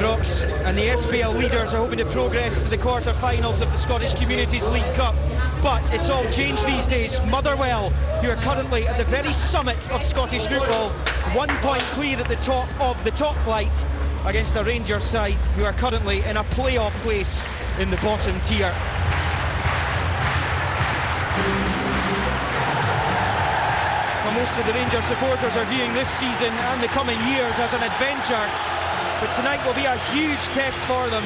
Ibrox, and the SPL leaders are hoping to progress to the quarter-finals of the Scottish Communities League Cup. But it's all changed these days. Motherwell, who are currently at the very summit of Scottish football, 1 point clear at the top of the top flight against a Rangers side who are currently in a playoff place in the bottom tier. Well, most of the Rangers supporters are viewing this season and the coming years as an adventure, but tonight will be a huge test for them.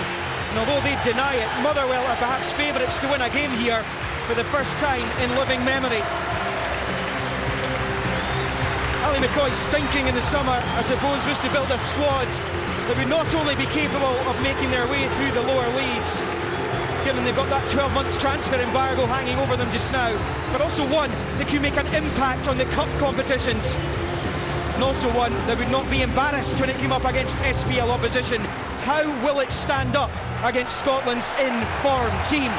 And although they deny it, Motherwell are perhaps favourites to win a game here for the first time in living memory. Ali McCoy's thinking in the summer, I suppose, was to build a squad that would not only be capable of making their way through the lower leagues, given they've got that 12 months transfer embargo hanging over them just now, but also one that can make an impact on the cup competitions, and also one that would not be embarrassed when it came up against SPL opposition. How will it stand up against Scotland's in-form team?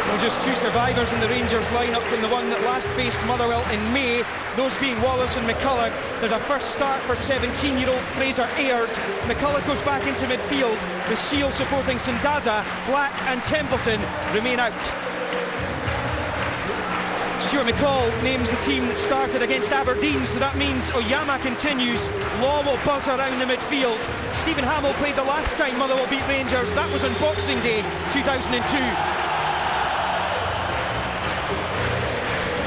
Well, just two survivors in the Rangers lineup from the one that last faced Motherwell in May, those being Wallace and McCulloch. There's a first start for 17-year-old Fraser Aird. McCulloch goes back into midfield, with Shield supporting Sandaza. Black and Templeton remain out. Stuart McCall names the team that started against Aberdeen, so that means Oyama continues. Law will buzz around the midfield. Stephen Hamill played the last time Motherwell beat Rangers. That was on Boxing Day 2002.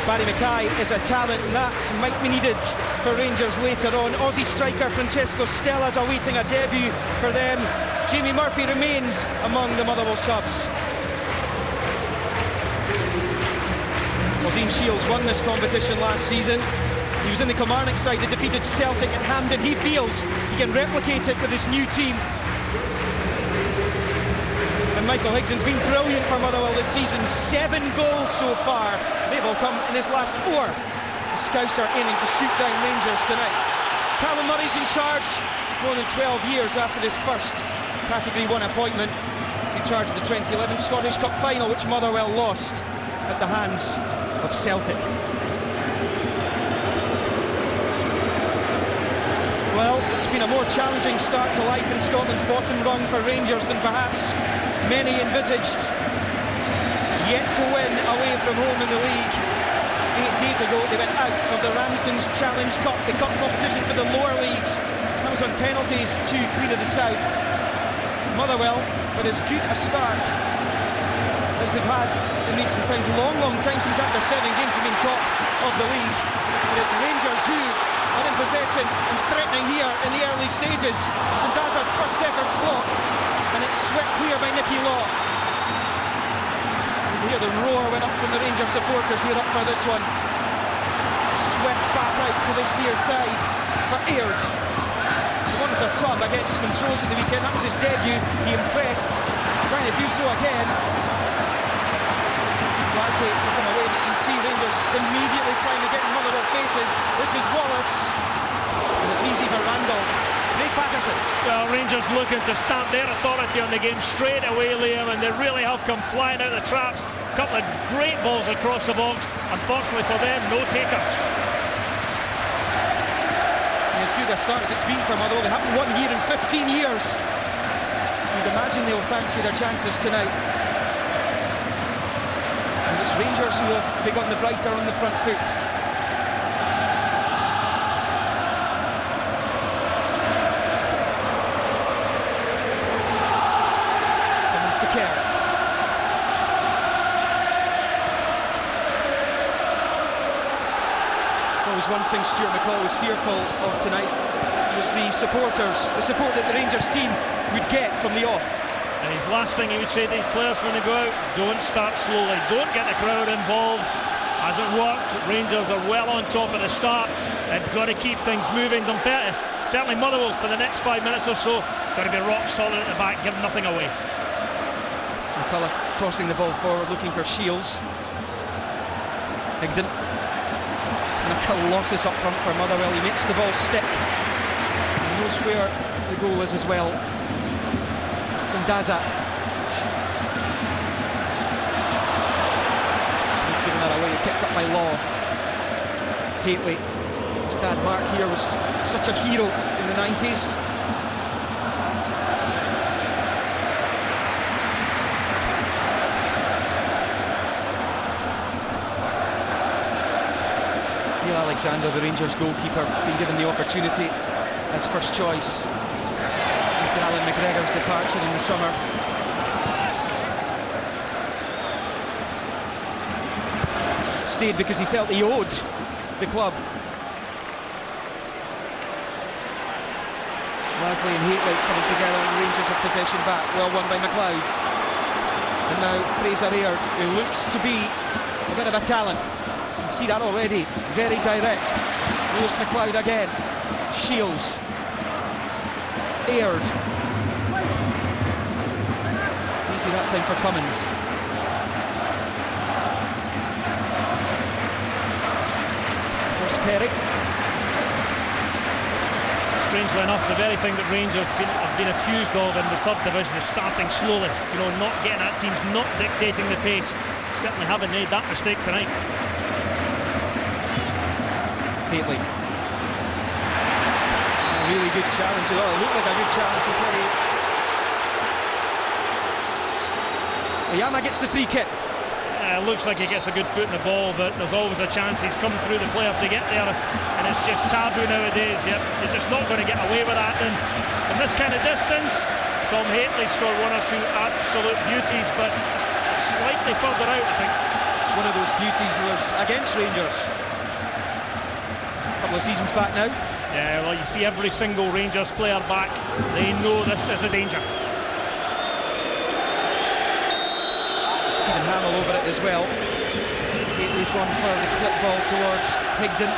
Barry Mackay is a talent, and that might be needed for Rangers later on. Aussie striker Francesco Stella's awaiting a debut for them. Jamie Murphy remains among the Motherwell subs. Well, Dean Shields won this competition last season. He was in the Kilmarnock side that defeated Celtic at Hampden. He feels he can replicate it with his new team. And Michael Higden's been brilliant for Motherwell this season. 7 goals so far. They've all come in his last 4. The Scouts are aiming to shoot down Rangers tonight. Callum Murray's in charge more than 12 years after his first Category 1 appointment. He's in charge of the 2011 Scottish Cup final, which Motherwell lost at the hands of Celtic. Well, it's been a more challenging start to life in Scotland's bottom rung for Rangers than perhaps many envisaged. Yet to win away from home in the league. 8 days ago they went out of the Ramsden's Challenge Cup, the cup competition for the lower leagues. That was on penalties to Queen of the South. Motherwell, with as good a start as they've had in recent times, long time since after 7 games have been top of the league. But it's Rangers who are in possession and threatening here in the early stages. Sandaza's first effort's blocked, and it's swept clear by Nicky Law. And here the roar went up from the Rangers supporters who are up for this one. Swept back out to this near side for Aird. He won as a sub against Montrose at the weekend. That was his debut. He impressed. He's trying to do so again. Largely come away, but you can see Rangers immediately trying to get in Motherwell faces. This is Wallace, and it's easy for Randall. Craig Patterson. Well, Rangers looking to stamp their authority on the game straight away, Liam, and they really have come flying out of the traps. A couple of great balls across the box. Unfortunately for them, no takers. And as good a start as it's been for Motherwell, they haven't won here in 15 years. You'd imagine they'll fancy their chances tonight. It's Rangers who have begun the brighter on the front foot. Comes to Kerr. Well, was one thing Stuart McCall was fearful of tonight, was the supporters, the support that the Rangers team would get from the off. And his last thing he would say to his players when they go out, don't start slowly, don't get the crowd involved. Hasn't worked. Rangers are well on top at the start. They've got to keep things moving. Certainly Motherwell for the next 5 minutes or so, got to be rock solid at the back, give nothing away. So McCulloch tossing the ball forward, looking for Shields. Higden. And a colossus up front for Motherwell. He makes the ball stick. He knows where the goal is as well. Sandaza. He's given that away, picked up by Law. Hateley. His dad Mark here was such a hero in the 90s. Neil Alexander, the Rangers goalkeeper, been given the opportunity as first choice after Alan McGregor's departure in the summer. Stayed because he felt he owed the club. Lasley and Hateley coming together, and Rangers have possession back. Well won by McLeod. And now Fraser Aird, who looks to be a bit of a talent. You can see that already. Very direct. Lewis McLeod again. Shields. Aird. Easy that time for Cummins. Perry. Strangely enough, the very thing that Rangers have been accused of in the third division is starting slowly, you know, not getting at teams, not dictating the pace. Certainly haven't made that mistake tonight. Hateley. A really good challenge. Oh, it looked like a good challenge for Perry. Oyama gets the free kick. Looks like he gets a good foot in the ball, but there's always a chance he's come through the player to get there, and it's just taboo nowadays. Yep, you're just not going to get away with that. And from this kind of distance, Tom Hateley scored one or two absolute beauties, but slightly further out, I think. One of those beauties was against Rangers a couple of seasons back now. Yeah, well, you see every single Rangers player back. They know this is a danger. Stephen Hamill over it as well. Hateley's gone for the clip ball towards Higdon.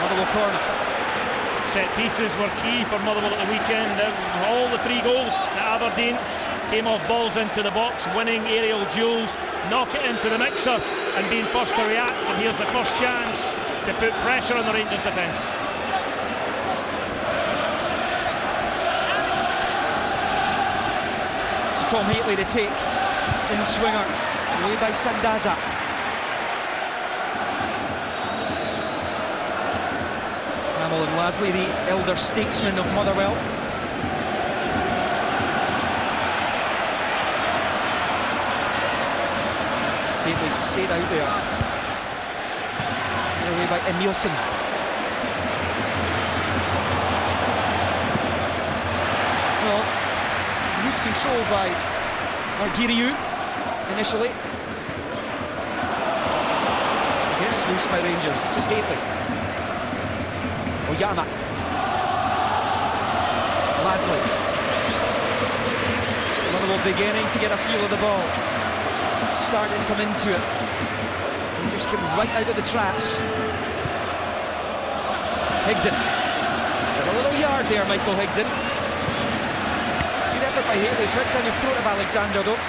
Motherwell corner. Set pieces were key for Motherwell at the weekend. All the 3 goals at Aberdeen came off balls into the box, winning aerial duels, knock it into the mixer and being first to react. And here's the first chance to put pressure on the Rangers defence. Tom Hateley to take in swinger, away by Sandaza. Hamill and Lasley, the elder statesmen of Motherwell. Hateley stayed out there. Away by Emilson. Well, loose control by Argiriou initially. Again, it's loose by Rangers. This is Hateley. Oyama. Lasley. Motherwell beginning to get a feel of the ball. Starting to come into it. Rangers came right out of the traps. Higdon. There's a little yard there, Michael Higdon. Effort by Hateley, it's right down the throat of Alexander though.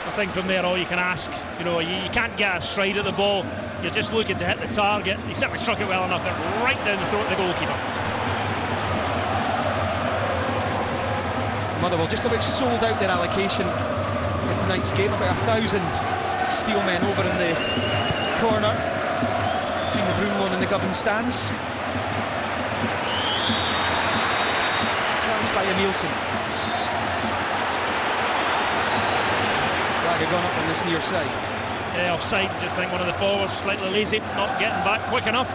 I think from there all you can ask, you know, you can't get a stride at the ball, you're just looking to hit the target. He certainly struck it well enough, but right down the throat of the goalkeeper. Motherwell just about sold out their allocation in tonight's game, about 1,000 Steelmen over in the corner between the Broomloan and the Govan stands. By Emilson. Flag had gone up on this near side. Yeah, offside. Just think one of the forwards slightly lazy, not getting back quick enough.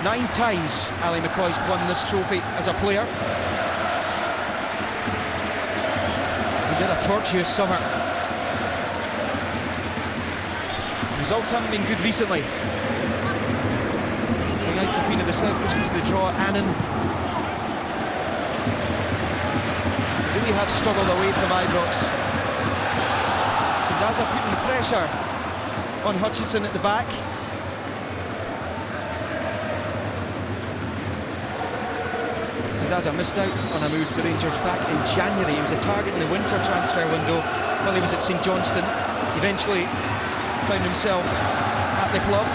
9 times Ali McCoist won this trophy as a player. He's had a tortuous summer. Results haven't been good recently. Going out to Queen of the South Coast was the draw at Annan. Really have struggled away from Ibrox. Sandaza putting the pressure on Hutchinson at the back. Sandaza missed out on a move to Rangers back in January. He was a target in the winter transfer window while he was at St Johnstone. Eventually found himself at the club.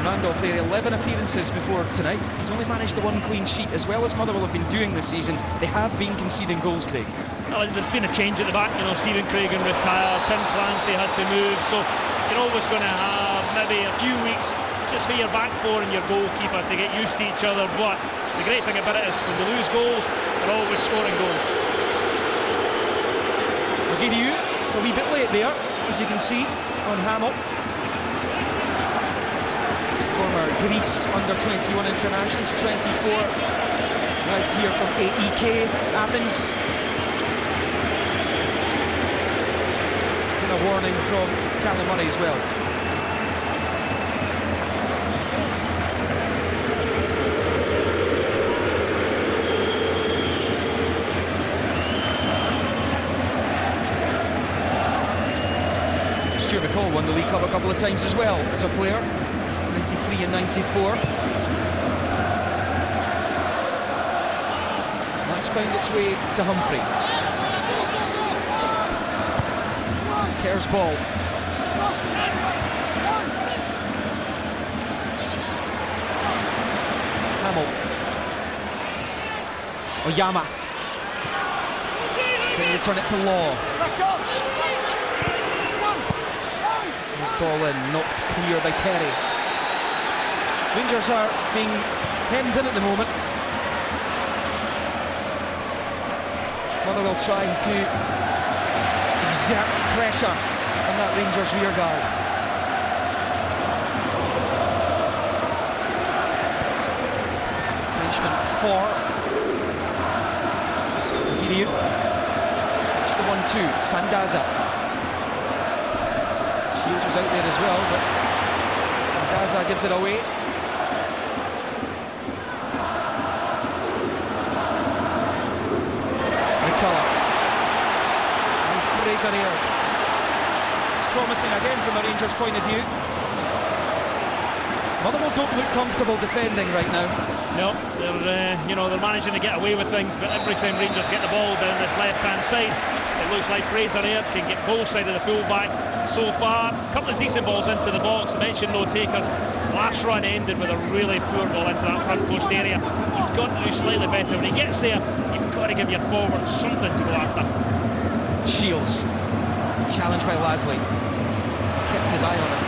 Randolph there, 11 appearances before tonight. He's only managed the one clean sheet. As well as Motherwell have been doing this season, they have been conceding goals, Craig. Well, there's been a change at the back. You know, Stephen Craigan retired, Tim Clancy had to move, so you're always going to have maybe a few weeks just for your back four and your goalkeeper to get used to each other. But the great thing about it is when they lose goals, they're always scoring goals. Gideon, it's a wee bit late there, as you can see, on Hamill. Former Greece under-21 internationals, 24, right here from AEK Athens. And a warning from Callum Murray as well. Stuart McCall won the League Cup a couple of times as well as a player, 93 and 94. That's found its way to Humphrey. Kerr's ball. Hamill. Oyama. Can you return it to Law? Ball in, knocked clear by Perry. Rangers are being hemmed in at the moment. Motherwell trying to exert pressure on that Rangers rear guard. Frenchman for Gideon. It's the 1-2, Sandaza. Shields was out there as well, but Gaza gives it away. McCullough. And Fraser Aird. It's promising again from a Rangers point of view. Motherwell don't look comfortable defending right now. No, they're managing to get away with things, but every time Rangers get the ball down this left-hand side, it looks like Fraser Aird can get both sides of the full-back. So far, a couple of decent balls into the box. I mentioned no takers. Last run ended with a really poor ball into that front post area. He's got to do slightly better. When he gets there, you've got to give your forward something to go after. Shields, challenged by Lasley. He's kept his eye on it.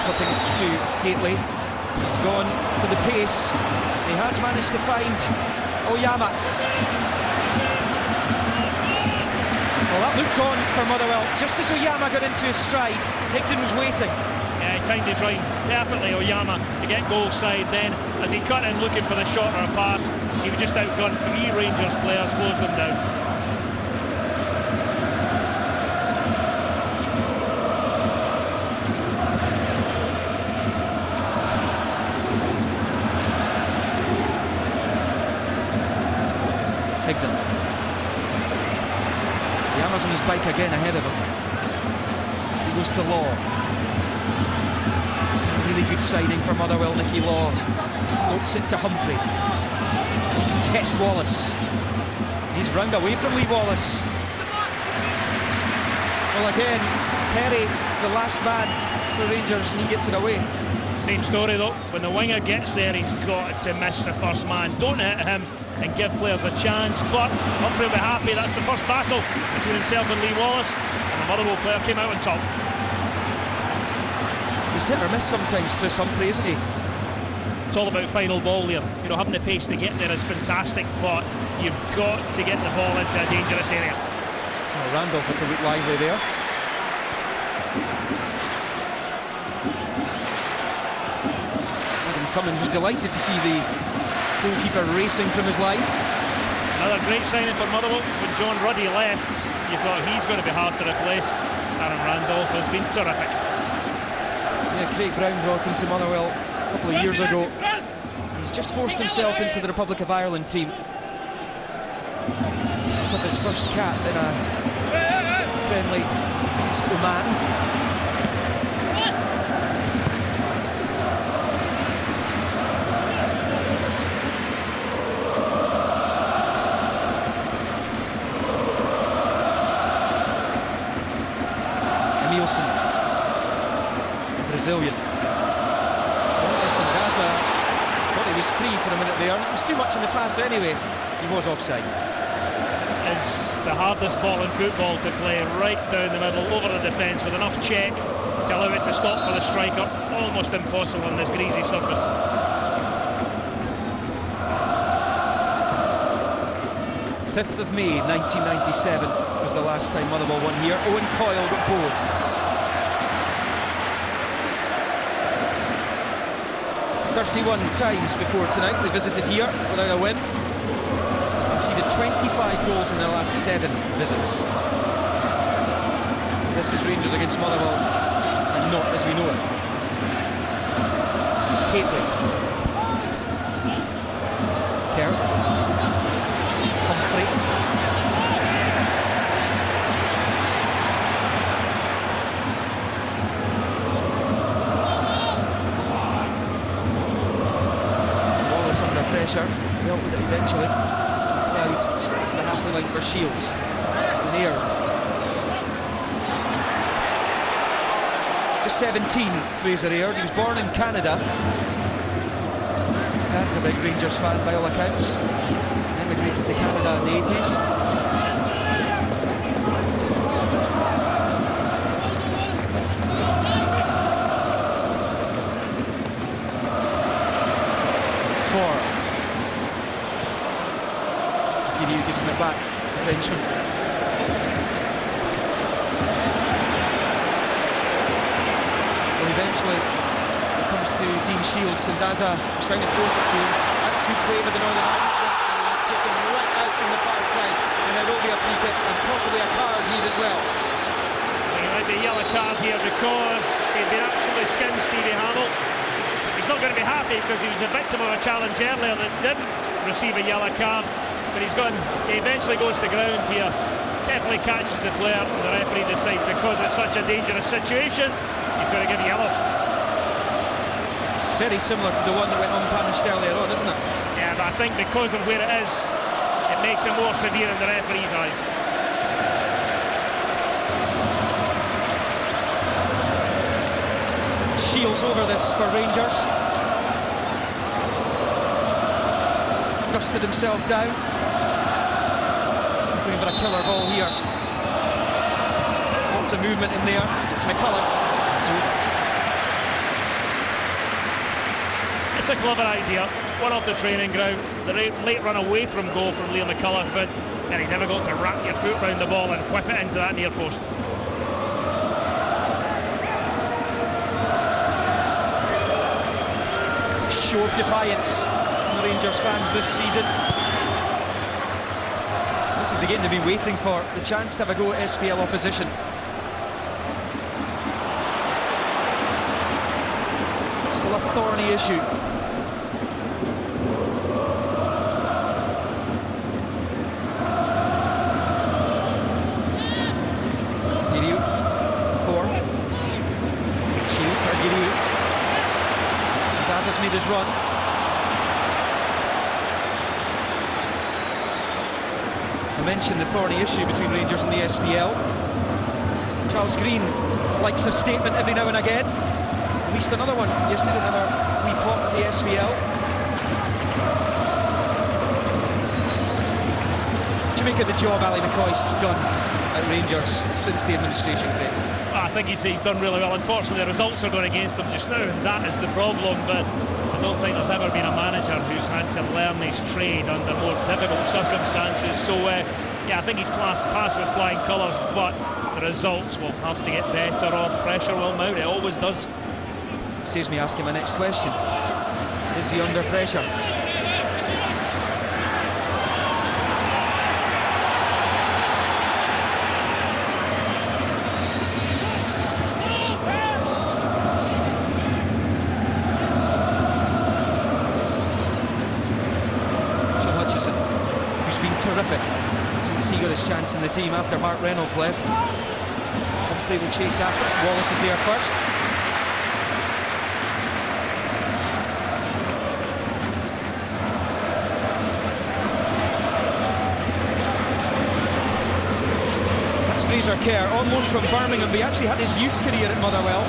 Clipping to Gately. He's gone for the pace. He has managed to find Oyama. Well, that looked on for Motherwell. Just as Oyama got into his stride, Higdon was waiting. Yeah, he timed his right perfectly, Oyama, to get goal side. Then, as he cut in looking for the shot or a pass, he would just outgun three Rangers players, close them down. Higdon. Oyama's on his bike again ahead of him. So he goes to Law. It's been a really good signing for Motherwell, Nicky Law. Floats it to Humphrey. Test Wallace. He's round away from Lee Wallace. Well, again, Perry is the last man for Rangers and he gets it away. Same story though, when the winger gets there, he's got to miss the first man. Don't hit him and give players a chance, but Humphrey will be happy. That's the first battle between himself and Lee Wallace, and the Motherwell player came out on top. He's hit or miss sometimes, Chris Humphrey, isn't he? It's all about final ball there. You know, having the pace to get there is fantastic, but you've got to get the ball into a dangerous area. Well, Randolph had to look lively there. Adam Cummins was delighted to see the goalkeeper racing from his line. Another great signing for Motherwell. When John Ruddy left, you thought he's going to be hard to replace. Aaron Randolph has been terrific. Yeah, Craig Brown brought him to Motherwell a couple of years ago. He's just forced himself into the Republic of Ireland team. Picked up his first cap in a friendly against Oman. Brazilian. Setanta thought he was free for a minute there. It was too much in the pass anyway. He was offside. It's the hardest ball in football to play, right down the middle, over the defence with enough check to allow it to stop for the striker. Almost impossible on this greasy surface. 5th of May 1997 was the last time Motherwell won here. Owen Coyle got both. 31 times before tonight they visited here without a win. Conceded 25 goals in their last 7 visits. This is Rangers against Motherwell, and not as we know it. Hately. Kerr. Humphrey. Wallace under pressure, dealt with it eventually. Cloud to the halfway line for Shields. Naird. Just 17, Fraser Aird. He was born in Canada. His dad's a big Rangers fan by all accounts. Emigrated to Canada in the 80s. Giroud gives him it back, the Frenchman. Well, eventually it comes to Dean Shields. Setanta is trying to force it to him. That's good play with the Northern Irishman, and he's taken right out from the far side. And there will be a free kick and possibly a card here as well. It might be a yellow card here because he'd been absolutely skinned, Stevie Hamill. He's not going to be happy because he was a victim of a challenge earlier that didn't receive a yellow card. But he eventually goes to ground here, definitely catches the player, and the referee decides because it's such a dangerous situation, he's going to give yellow. Very similar to the one that went unpunished earlier on, isn't it? Yeah, but I think because of where it is, it makes it more severe in the referee's eyes. Shields over this for Rangers. Dusted himself down. He's looking for a killer ball here. Lots of movement in there. It's McCullough. It's a clever idea. One off the training ground. The late run away from goal from Liam McCullough, but then he never got to wrap your foot round the ball and whip it into that near post. Show of defiance from the Rangers fans this season. This is the game they've been waiting for, the chance to have a go at SPL opposition. Still a thorny issue. Giroud to form. Shields for Giroud. Setanta's made his run. I mentioned the thorny issue between Rangers and the SPL. Charles Green likes a statement every now and again. At least another one yesterday, another wee pop at the SPL. What do you make of the job Ali McCoist's done at Rangers since the administration break? I think he's done really well. Unfortunately, the results are going against him just now, and that is the problem. But I don't think there's ever been a manager who's had to learn his trade under more difficult circumstances. So, yeah, I think he's passed with flying colours, but the results will have to get better or pressure will mount. It always does. Saves me asking my next question. Is he under pressure? Who's been terrific since he got his chance in the team after Mark Reynolds left. Humphrey will chase after. Wallace is there first. That's Fraser Kerr, on loan from Birmingham, but he actually had his youth career at Motherwell.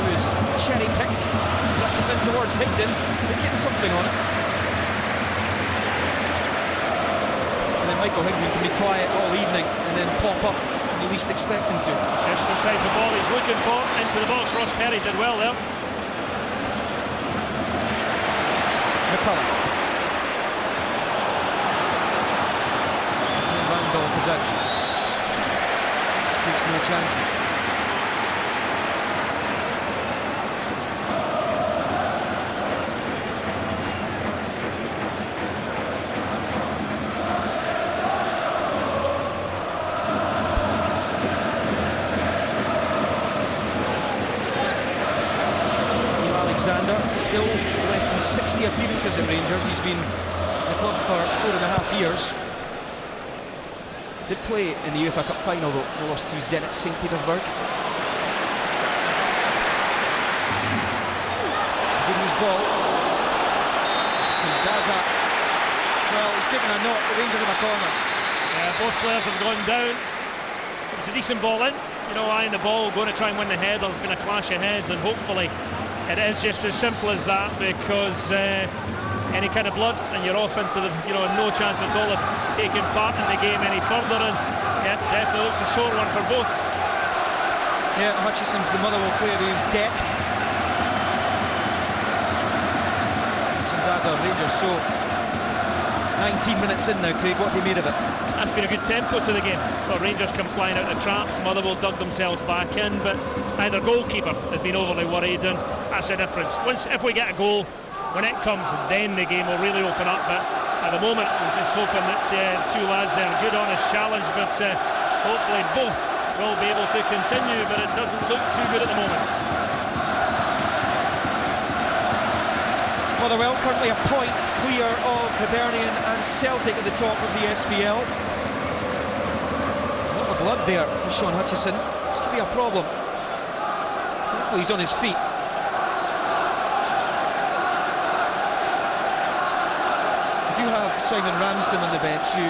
He is cherry-picked. As that comes in towards Higdon, it gets something on it. And then Michael Higdon can be quiet all evening and then pop up when you least expect him to. Just the type of ball he's looking for. Into the box, Ross Perry did well there. McCullum. And Randolph is out. Just takes no chances. Still less than 60 appearances at Rangers. He's been in the club for 4.5 years. Did play in the UEFA Cup final though. They lost to Zenit St. Petersburg. Good news ball. Setanta. Well, he's taken a knock. The Rangers in a corner. Yeah, both players have gone down. It's a decent ball in. You know, eyeing the ball, going to try and win the header. There's been a clash of heads, and hopefully it is just as simple as that, because any kind of blood and you're off into the, no chance at all of taking part in the game any further. And yeah, definitely looks a sore one for both. Yeah, Hutchison's the Motherwell player who's decked. Setanta, Rangers. So 19 minutes in now, Craig. What have you made of it? That's been a good tempo to the game. Well, Rangers come flying out the traps. Motherwell dug themselves back in, but neither goalkeeper has been overly worried, and that's the difference. If we get a goal, when it comes, then the game will really open up. But at the moment, we're just hoping that two lads are good on his challenge, but hopefully both will be able to continue, but it doesn't look too good at the moment. Motherwell currently a point clear of Hibernian and Celtic at the top of the SPL. A lot of blood there for Sean Hutchison. This could be a problem. Hopefully he's on his feet. We do have Simon Ramsden on the bench, who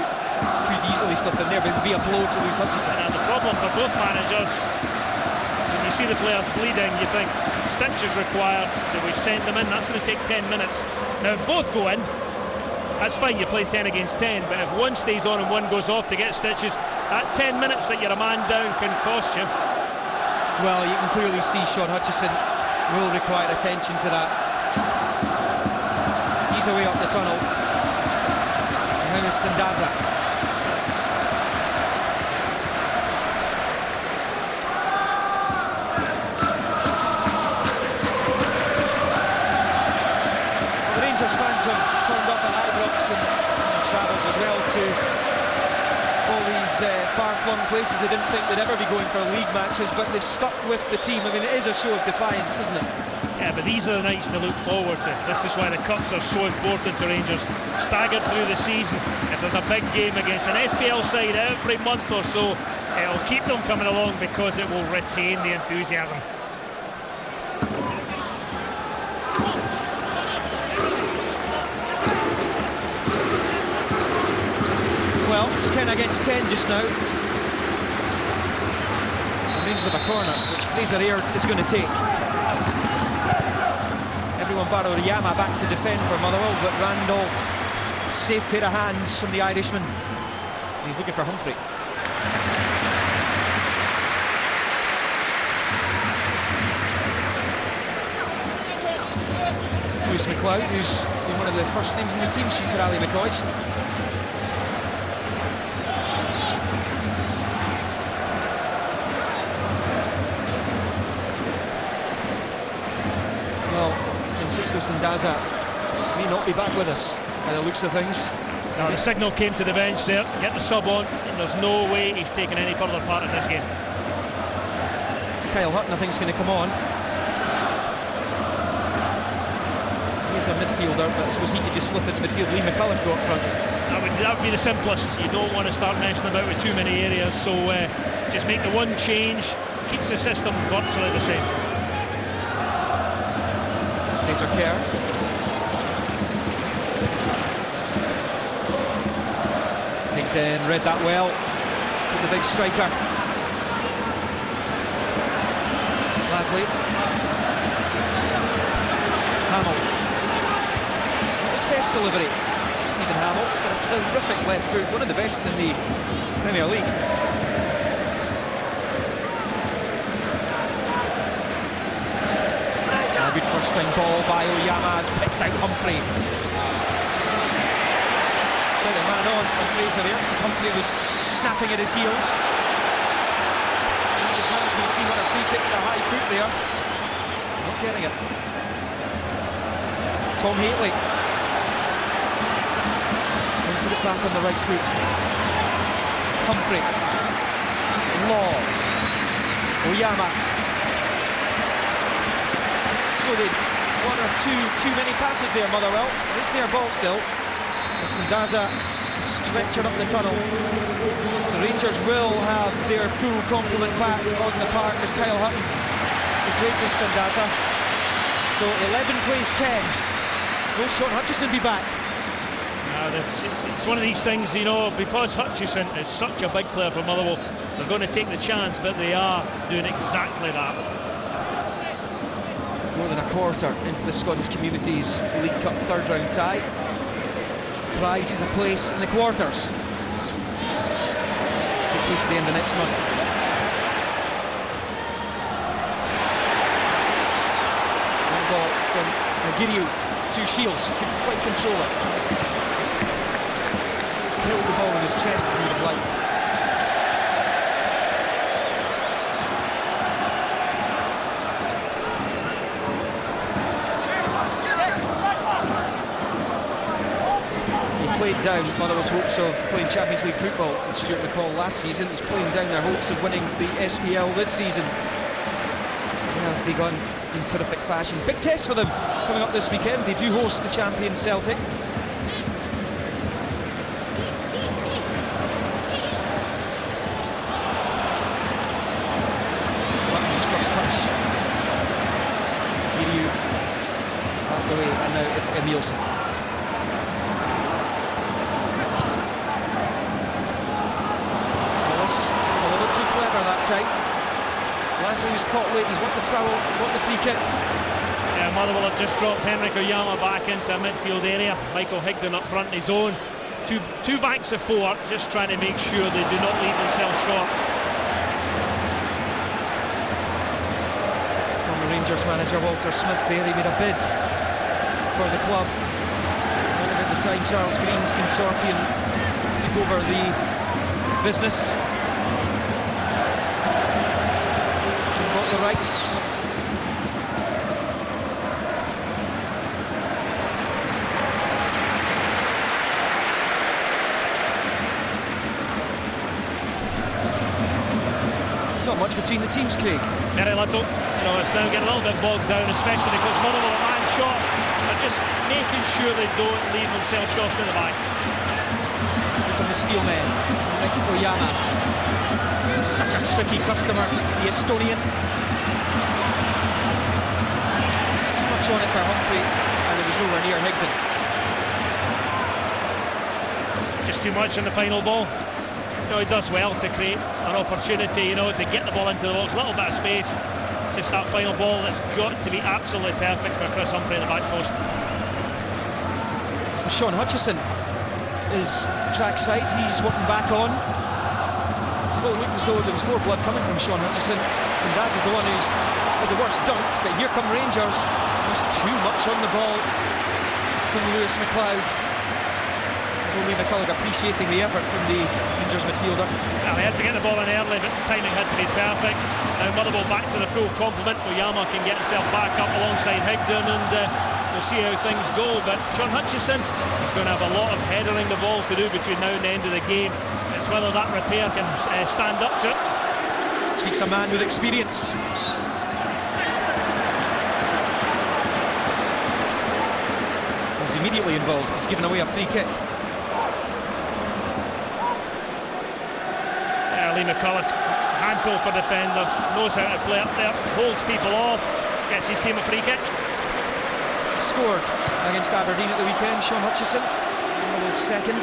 could easily slip in there, but it would be a blow to lose Hutchison. And the problem for both managers, when you see the players bleeding, you think stitches required. Do we send them in? That's going to take 10 minutes. Now if both go in, that's fine, you play 10 against 10, but if one stays on and one goes off to get stitches, that 10 minutes that you're a man down can cost you. Well, you can clearly see Sean Hutchison will require attention to that. He's away up the tunnel. And now is Setanta. Fans have turned up at Ibrox and travels as well to all these far-flung places. They didn't think they'd ever be going for league matches, but they've stuck with the team. I mean, it is a show of defiance, isn't it? Yeah, but these are the nights to look forward to. This is why the cups are so important to Rangers. Staggered through the season, if there's a big game against an SPL side every month or so, it'll keep them coming along because it will retain the enthusiasm. Well, it's 10 against 10 just now. Rangers have a corner, which Fraser Aird is going to take. Everyone Barrow Riyama back to defend for Motherwell, but Randolph, safe pair of hands from the Irishman. He's looking for Humphrey. Lewis McLeod, who's been one of the first names in the team sheet for Ali McCoist. Francisco Setanta may not be back with us by the looks of things. No, the signal came to the bench there, get the sub on, and there's no way he's taking any further part in this game. Kyle Hutton, I think, is going to come on. He's a midfielder, but I suppose he could just slip into midfield. Lee McCullum go up front. That would be the simplest. You don't want to start messing about with too many areas, so just make the one change, keeps the system virtually the same. Fraser Kerr. Higdon read that well. The big striker. Lasley. Hamill. Not his best delivery, Stephen Hamill, but a terrific left foot, one of the best in the Premier League. A good first time ball by Oyama, has picked out Humphrey. Set a man on Fraser Airts because Humphrey was snapping at his heels. Rangers management team on a free kick with a high foot there. Not getting it. Tom Haitley. Into it back on the right foot. Humphrey. Law. Oyama. So they'd one or two too many passes there, Motherwell. It's their ball still. Sandaza stretching up the tunnel. So Rangers will have their full complement back on the park as Kyle Hutton replaces Sandaza. So 11 plays 10. Will Sean Hutchison be back? It's one of these things, you know, because Hutchison is such a big player for Motherwell, they're going to take the chance, but they are doing exactly that. More than a quarter into the Scottish Communities League Cup third round tie. Prize is a place in the quarters. Take place at the end of next month. One ball from Magiriu to Shields. He couldn't quite control it. Killed the ball in his chest as he would have liked. Played down Motherwell's hopes of playing Champions League football, as Stuart recalled last season. He's playing down their hopes of winning the SPL this season. They have begun in terrific fashion. Big test for them coming up this weekend. They do host the champion Celtic. Buttons cross touch. Giriu out the way, and now it's Emilson. A little too clever that time. Leslie was caught late, he's won the foul, he's won the free kick. Yeah, Motherwell have just dropped Henrik Oyama back into a midfield area. Michael Higdon up front in his own. Two banks of four, just trying to make sure they do not leave themselves short. Former Rangers manager Walter Smith there, he made a bid for the club. When at the time Charles Green's consortium took over the business. Got the rights. Not much between the teams, Craig. Very little. You know, it's now getting a little bit bogged down, especially because Motherwell are man short. They're just making sure they don't leave themselves short in the back. Look at the steel men. Like Oyama. Such a tricky customer, the Estonian. There's too much on it for Humphrey, and it was nowhere near Higdon. Just too much in the final ball. You know, he does well to create an opportunity, you know, to get the ball into the box, a little bit of space. It's just that final ball that's got to be absolutely perfect for Chris Humphrey in the back post. Sean Hutchison is trackside, he's walking back on. It looked as though there was more blood coming from Sean Hutchison. Sandaza is the one who's had the worst dunked, but here come Rangers. There's too much on the ball from Lewis McLeod. Only McCulloch appreciating the effort from the Rangers midfielder. Well, they had to get the ball in early, but the timing had to be perfect. Now Motherwell back to the full complement. Oyama can get himself back up alongside Higdon, and we'll see how things go. But Sean Hutchison is going to have a lot of headering the ball to do between now and the end of the game. It's whether that repair can stand up to it. Speaks a man with experience. He's immediately involved. He's given away a free kick. Lee McCulloch, handful for defenders, knows how to play up there, holds people off, gets his team a free kick. Scored against Aberdeen at the weekend, Sean Hutchison, Motherwell's second.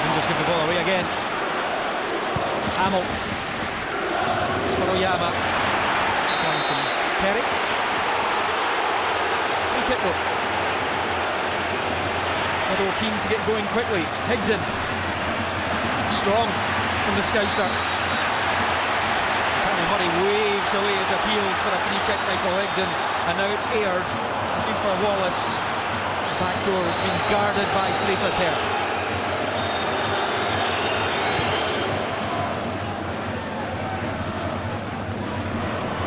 Rangers give the ball away again. Hamill. It's for Oyama. Perry. Free kick though. Motherwell keen to get going quickly. Higden. Strong from the Scouser. Murray waves away his appeals for a free kick, Michael Higden, and now it's aired, looking for Wallace. The back door has been guarded by Fraser Kerr.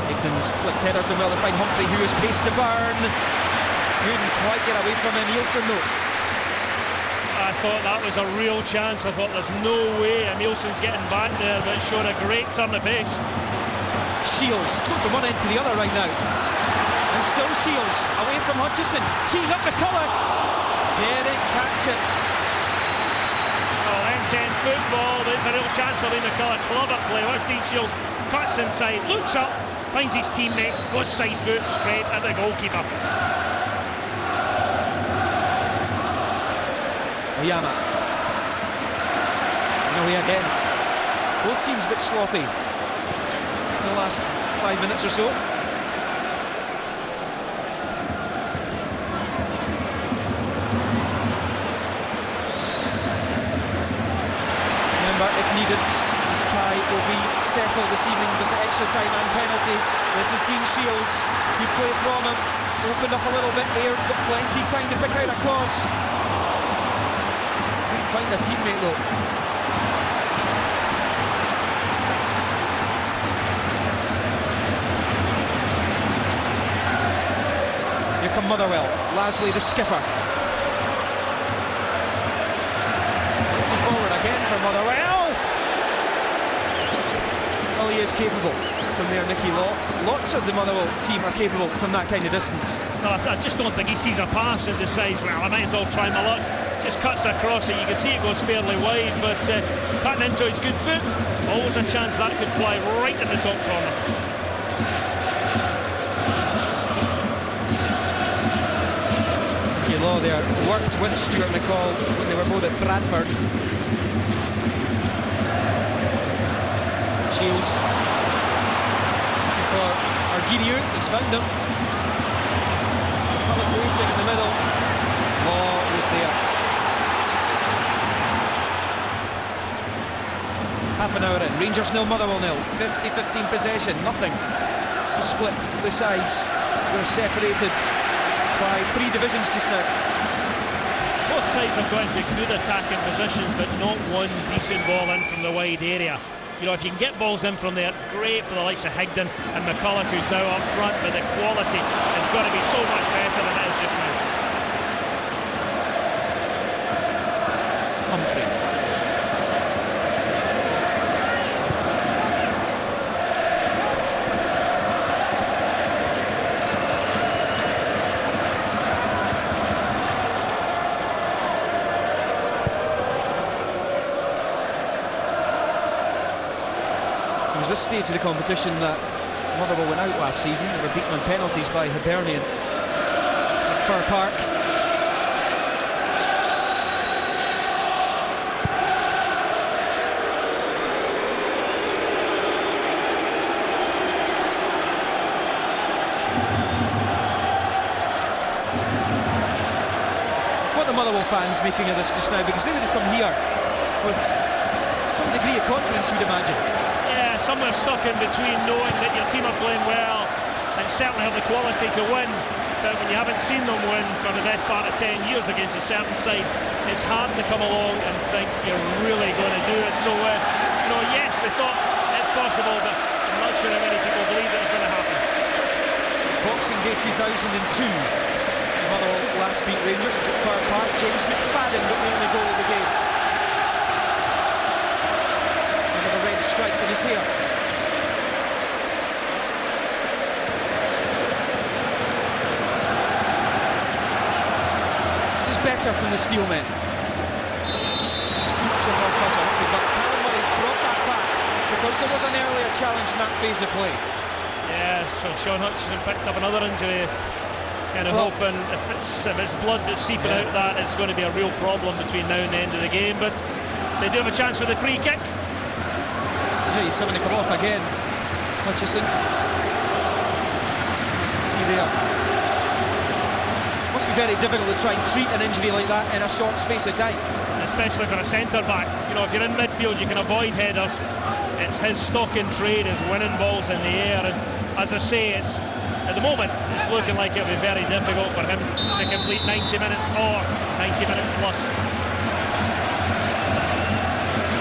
Higden's flicked headers and well to find Humphrey, who is paced to burn. Couldn't quite get away from him. Nielsen though. I thought that was a real chance. I thought there's no way Nielsen's getting back there, but showed a great turn of pace. Shields took from one end to the other right now, and still Shields away from Hutchison, teeing up McCullough. Didn't catch it. Oh, end-to-end football. There's a real chance for Lee McCullough. Clever play. Watch Dean Shields cuts inside, looks up, finds his teammate, goes side foot straight at the goalkeeper. Oyama. Away again. Both teams a bit sloppy. In the last 5 minutes or so. Remember, if needed, this tie will be settled this evening with the extra time and penalties. This is Dean Shields. Good play from him. It's opened up a little bit there. It's got plenty of time to pick out a cross. Couldn't find a teammate though. Come Motherwell, Lasley the skipper. Empty forward again for Motherwell. Well, he is capable from there, Nicky Law. Lots of the Motherwell team are capable from that kind of distance. No, I just don't think he sees a pass and decides, well, I might as well try my luck. Just cuts across it. You can see it goes fairly wide, but cutting into his good foot, always a chance that could fly right in the top corner. Law there worked with Stuart McCall when they were both at Bradford. Shields for Argiriou, he's found him. Public waiting in the middle. Law was there. Half an hour in, Rangers 0, Motherwell 0. 50-15 possession, nothing to split the sides. We're separated by 3 divisions just now. Both sides have gone into good attacking positions, but not one decent ball in from the wide area. You know, if you can get balls in from there, great for the likes of Higden and McCullough, who's now up front, but the quality has got to be so much better than it is just now. Humphrey. It was this stage of the competition that Motherwell went out last season. They were beaten on penalties by Hibernian at Fir Park. What the Motherwell fans making of this just now, because they would have come here with some degree of confidence, you'd imagine. Yeah, somewhere stuck in between, knowing that your team are playing well and certainly have the quality to win, but when you haven't seen them win for the best part of 10 years against a certain side, it's hard to come along and think you're really going to do it. So, you know, yes, we thought it's possible, but I'm not sure how many people believe that it's going to happen. Boxing Day 2002, Motherwell last beat Rangers. It's at Fir Park. James McFadden got the only goal of the game. Another red stripe in his hair. This is better from the Steelmen. It's too much of lost pass on Humphrey, but Callum Murray's brought that back because there was an earlier challenge in that phase of play. Yeah, so Sean Hutchison picked up another injury. Kind of hoping if it's blood that's seeping out, that it's going to be a real problem between now and the end of the game. But they do have a chance for the free kick. Yeah, he's having to come off again. Hutchison. see there. Must be very difficult to try and treat an injury like that in a short space of time. Especially for a centre-back. You know, if you're in midfield, you can avoid headers. It's his stock in trade, is winning balls in the air. And as I say, it's at the moment, it's looking like it'll be very difficult for him to complete 90 minutes or 90 minutes plus.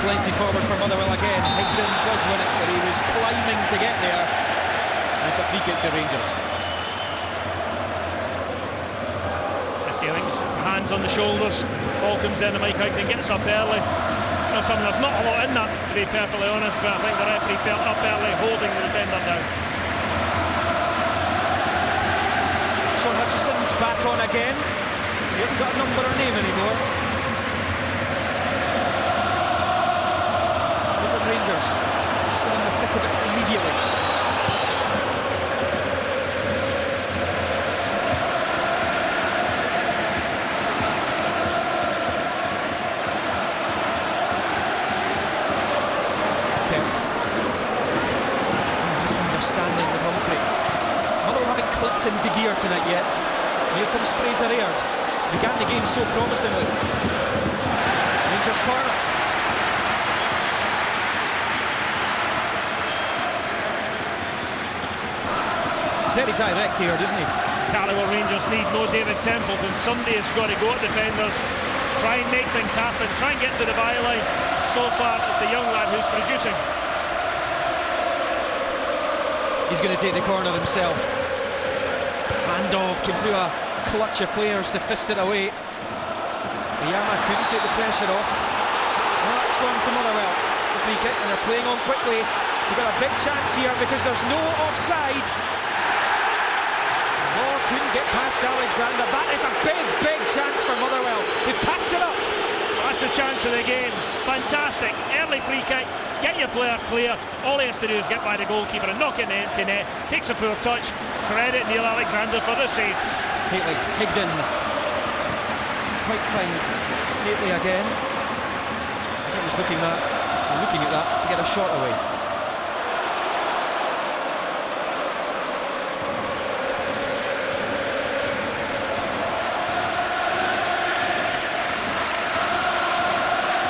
Plenty forward for Motherwell again. Higdon does win it, but he was climbing to get there. And it's a free kick to Rangers. I think it's the hands on the shoulders. Ball comes in and Mike Higdon gets up early. You know, there's not a lot in that, to be perfectly honest, but I think the referee felt up early, holding the defender down. Sean Hutchison's back on again. He hasn't got a number or name anymore. Look at Rangers. Hutchison in the thick of it immediately. Misunderstanding with Humphrey. Motherwell haven't clicked into gear tonight yet. Here comes Fraser Aird. Began the game so promisingly. Rangers corner. It's very direct here, isn't he? Exactly what Rangers need. No David Templeton. Somebody has got to go at defenders, try and make things happen, try and get to the byline. So far, it's the young lad who's producing. He's going to take the corner himself. Randolph came through a clutch of players to fist it away. Yama couldn't take the pressure off. Well, that's gone to Motherwell. The free kick, and they're playing on quickly. We've got a big chance here because there's no offside. Law couldn't get past Alexander. That is a big, big chance for Motherwell. They passed it up. That's the chance of the game. Fantastic. Early free kick. Get your player clear. All he has to do is get by the goalkeeper and knock it in the empty net. Takes a poor touch. Credit Neil Alexander for the save. Higdon quite kind. Lately again. I think he was looking at that to get a shot away.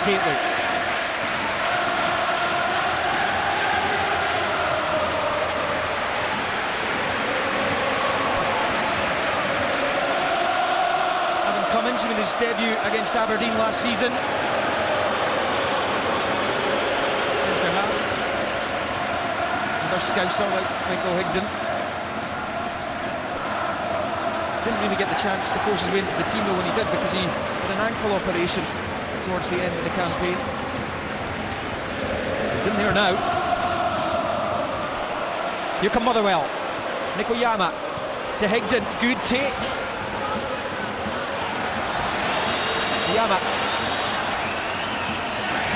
Gately. Cummins with his debut against Aberdeen last season. Centre half. Another scouser like Michael Higdon. Didn't really get the chance to force his way into the team though when he did, because he had an ankle operation towards the end of the campaign. He's in there now. Here come Motherwell. Nikoyama to Higdon. Good take. Yama. Going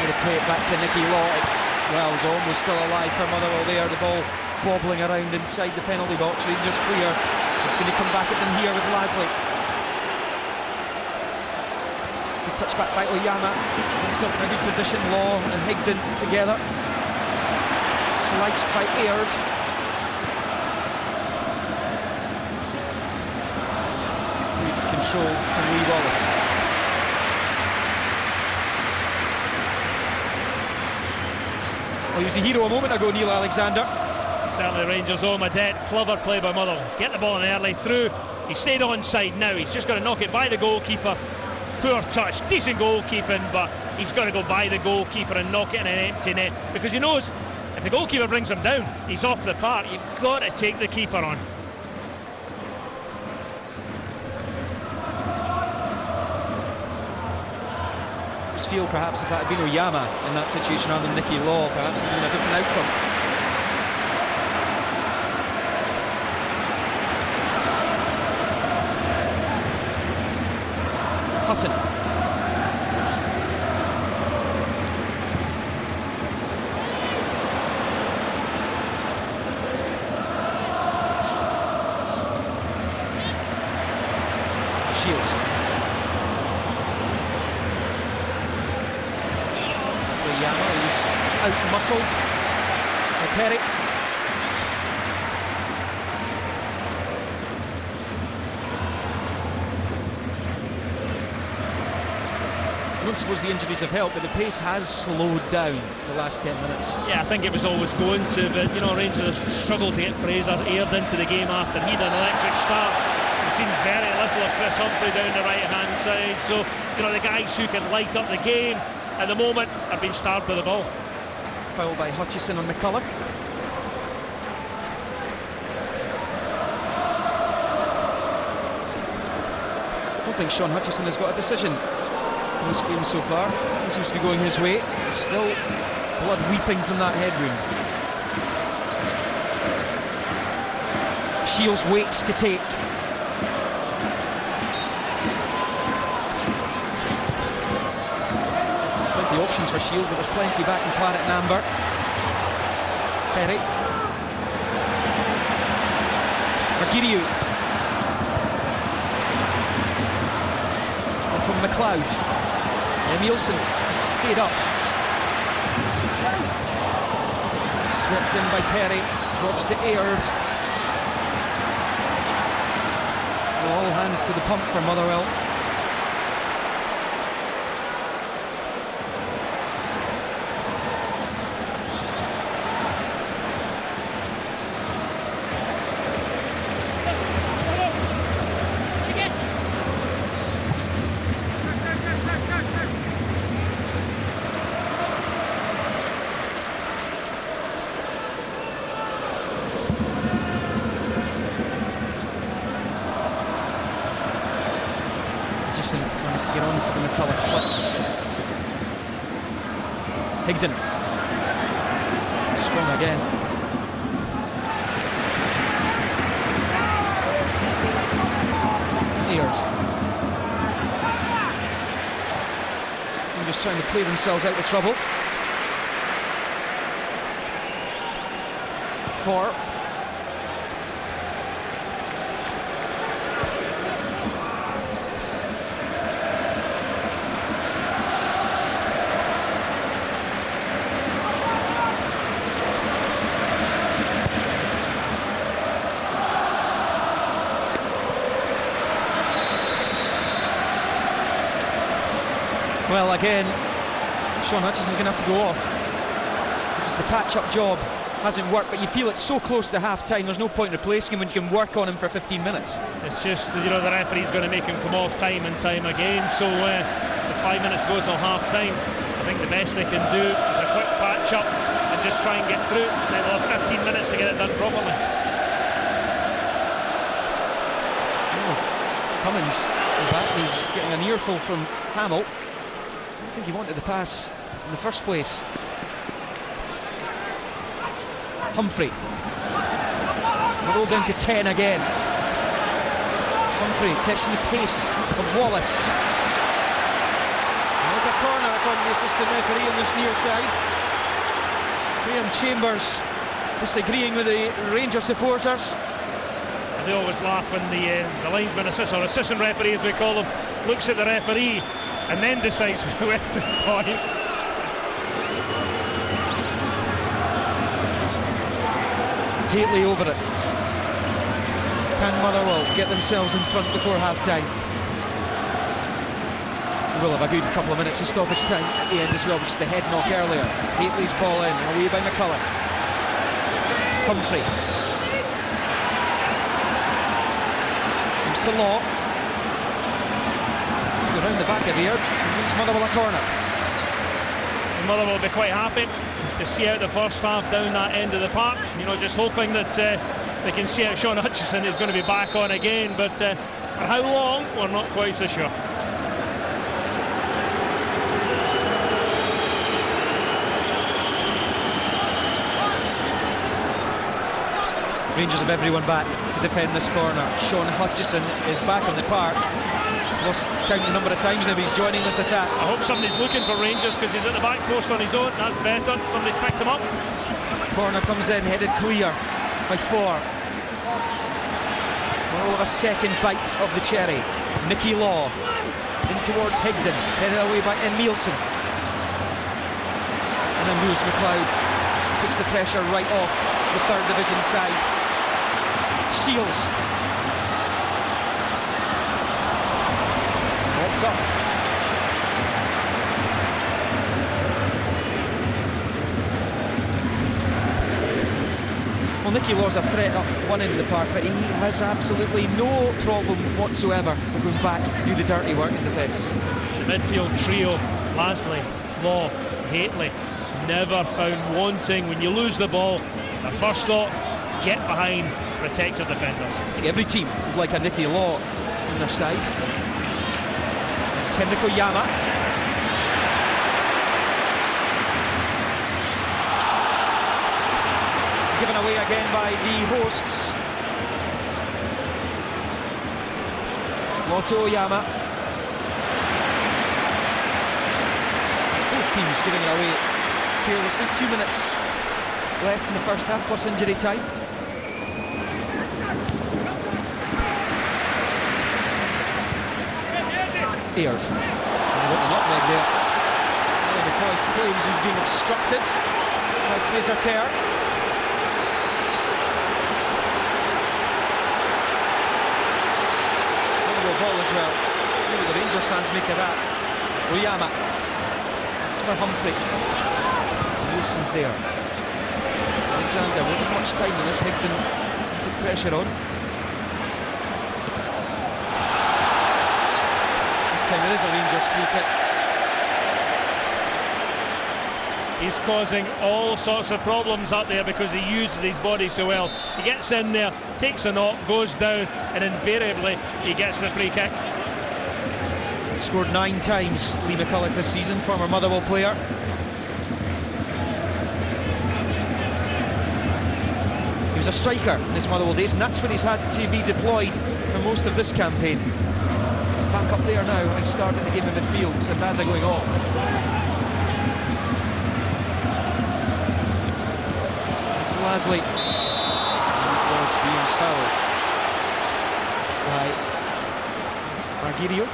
to play it back to Nicky Law. It's almost still alive for Motherwell there. The ball bobbling around inside the penalty box. Rangers clear. It's going to come back at them here with Lasley. Good touch back by Oyama. Himself in a good position. Law and Higdon together. Sliced by Aird. Good control from Lee Wallace. Well, he was a hero a moment ago, Neil Alexander. Certainly Rangers owe him a debt. Clever play by Motherwell. Get the ball in early, through. He stayed onside now. He's just got to knock it by the goalkeeper. Poor touch. Decent goalkeeping, but he's got to go by the goalkeeper and knock it in an empty net, because he knows if the goalkeeper brings him down, he's off the park. You've got to take the keeper on. Just feel perhaps if that had been Oyama in that situation rather than Nicky Law, perhaps it would have been a different outcome. Hutton. Shields. Oyama, who's out-muscled by Perry. don't suppose the injuries have helped, but the pace has slowed down the last 10 minutes. Yeah, I think it was always going to, but you know, Rangers struggled to get Fraser aired into the game after he'd an electric start. We've seen very little of Chris Humphrey down the right-hand side, so you know the guys who can light up the game at the moment have been starved of the ball. Foul by Hutchison on McCulloch. I don't think Sean Hutchison has got a decision in this game so far. It seems to be going his way. Still blood weeping from that head wound. Shields waits to take. Plenty of options for Shields, but there's plenty back in Claret and Amber. Perry. Margiriou. From McLeod. Emilson stayed up. Swept in by Perry. Drops to Aird. All hands to the pump for Motherwell. Managed to get on to the McCulloch flip. Higdon. Strong again. Aird. They're just trying to play themselves out of trouble. 4. Well, again, Sean Hutchison's going to have to go off because the patch-up job hasn't worked, but you feel it's so close to half-time, there's no point replacing him when you can work on him for 15 minutes. It's just, you know, the referee's going to make him come off time and time again, so with 5 minutes to go till half-time, I think the best they can do is a quick patch-up and just try and get through, and then they'll have 15 minutes to get it done properly. Oh, Cummins, he's getting an earful from Hamill. I think he wanted the pass in the first place. Humphrey. We're all down to 10 again. Humphrey testing the pace of Wallace. And there's a corner according to the assistant referee on this near side. Graham Chambers disagreeing with the Rangers supporters. They always laugh when the linesman or assistant referee, as we call him, looks at the referee and then decides where to point. Haley over it. Can Motherwell get themselves in front before half-time? We'll have a good couple of minutes of stoppage time at the end as well, because the head knock earlier. Haley's ball in, away by McCulloch. Humphrey. Comes to Law. Around the back of here, it's Motherwell a corner. Motherwell will be quite happy to see out the first half down that end of the park. You know, just hoping that they can see out Sean Hutchison is going to be back on again, but for how long, we're not quite so sure. Rangers have everyone back to defend this corner. Sean Hutchison is back on the park. Lost count the number of times now he's joining this attack. I hope somebody's looking for Rangers because he's at the back post on his own. That's better. Somebody's picked him up. Corner comes in, headed clear by 4. We'll have a second bite of the cherry. Nicky Law in towards Higdon, headed away by Emilson. And then Lewis McLeod takes the pressure right off the 3rd Division side. Shields. Up. Nicky Law's a threat up one end of the park, but he has absolutely no problem whatsoever of going back to do the dirty work in defence. The midfield trio, Lasley, Law, Haitley, never found wanting. When you lose the ball, the first thought, get behind, protect your defenders. Every team would like a Nicky Law on their side. It's Henrik Oyama. Given away again by the hosts. Lotto Oyama. It's both teams giving it away carelessly. 2 minutes left in the first half plus injury time. Aired. And he got the nutmeg there. McCoy claims he's being obstructed by Fraser Kerr. Ball as well. Maybe the Rangers fans make of that. Oyama. It's for Humphrey. Wilson's there. Alexander won't have much time on this. Higdon put pressure on. This time it is a Rangers free kick. He's causing all sorts of problems up there because he uses his body so well. He gets in there, takes a knock, goes down, and invariably he gets the free kick. Scored 9 times, Lee McCulloch this season, former Motherwell player. He was a striker in his Motherwell days, and that's when he's had to be deployed for most of this campaign. He's back up there now, having started the game in midfield. Sandaza going off. Lasley was being fouled by Margirio.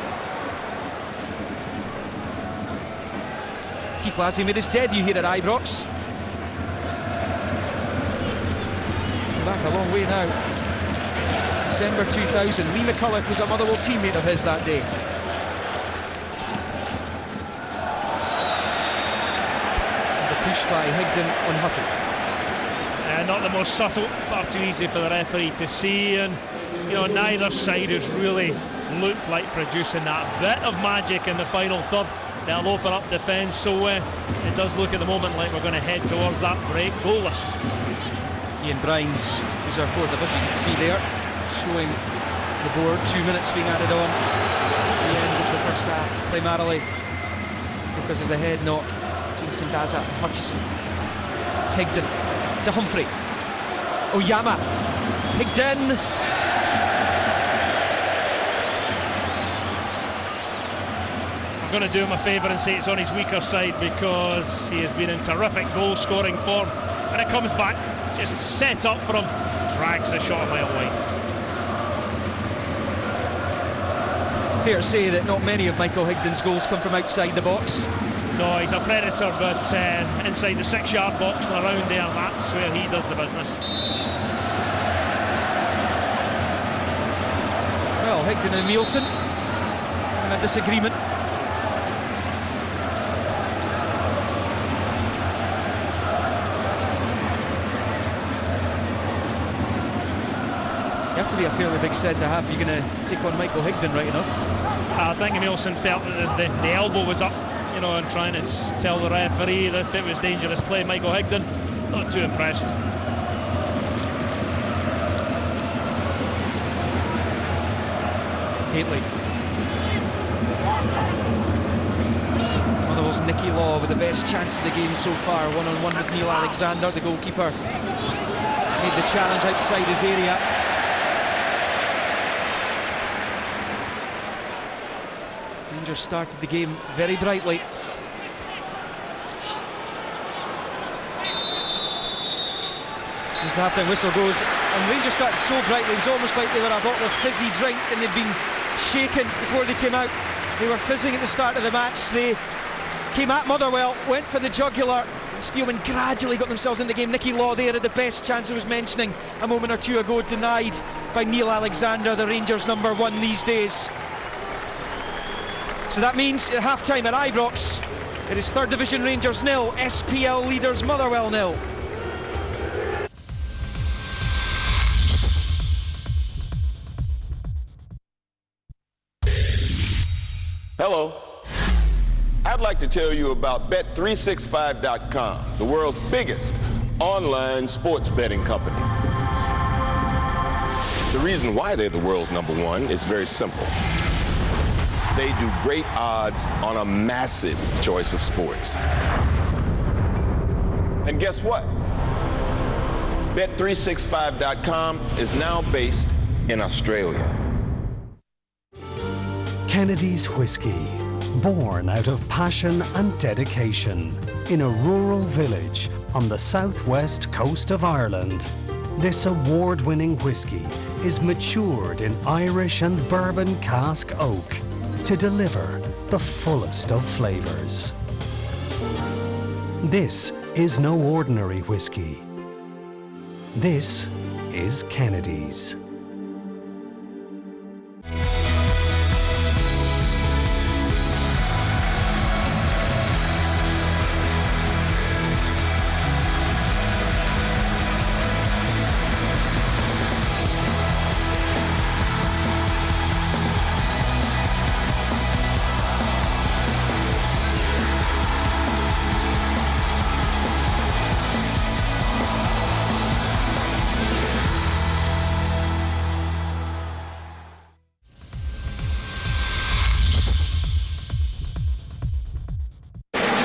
Keith Lasley made his debut here at Ibrox. Back a long way now. December 2000. Lee McCulloch was a Motherwell teammate of his that day. There's a push by Higdon on Hutton. Not the most subtle, far too easy for the referee to see, and you know, neither side has really looked like producing that bit of magic in the final third that'll open up defence, so it does look at the moment like we're going to head towards that break goalless. Ian Brines, who's our fourth division, you can see there, showing the board, 2 minutes being added on at the end of the first half, primarily because of the head knock between Sandaza and Hutchison. Higdon to Humphrey. Oyama. Higdon. I'm going to do him a favour and say it's on his weaker side because he has been in terrific goal scoring form. When it comes back, just set up for him, drags the shot a mile wide. Fair to say that not many of Michael Higdon's goals come from outside the box. No, he's a predator, but inside the 6-yard box and around there, that's where he does the business. Well, Higdon and Nielsen in a disagreement. You have to be a fairly big centre half if you're going to take on Michael Higdon right enough. I think Nielsen felt that the elbow was up, you know, and trying to tell the referee that it was dangerous play. Michael Higdon, not too impressed. Haitley. Motherwell's Nicky Law with the best chance of the game so far. One-on-one with Neil Alexander, the goalkeeper. Made the challenge outside his area. Rangers started the game very brightly. As the half-time whistle goes, and Rangers started so brightly, it was almost like they were a bottle of fizzy drink and they'd been shaken before they came out. They were fizzing at the start of the match. They came at Motherwell, went for the jugular. Steelman gradually got themselves in the game. Nicky Law there had the best chance I was mentioning a moment or two ago, denied by Neil Alexander, the Rangers number 1 these days. So that means at half-time at Ibrox, it is 3rd Division Rangers 0, SPL leaders Motherwell 0. Hello. I'd like to tell you about Bet365.com, the world's biggest online sports betting company. The reason why they're the world's #1 is very simple. They do great odds on a massive choice of sports. And guess what? Bet365.com is now based in Australia. Kennedy's Whiskey, born out of passion and dedication in a rural village on the southwest coast of Ireland. This award-winning whiskey is matured in Irish and bourbon cask oak to deliver the fullest of flavors. This is no ordinary whiskey. This is Kennedy's.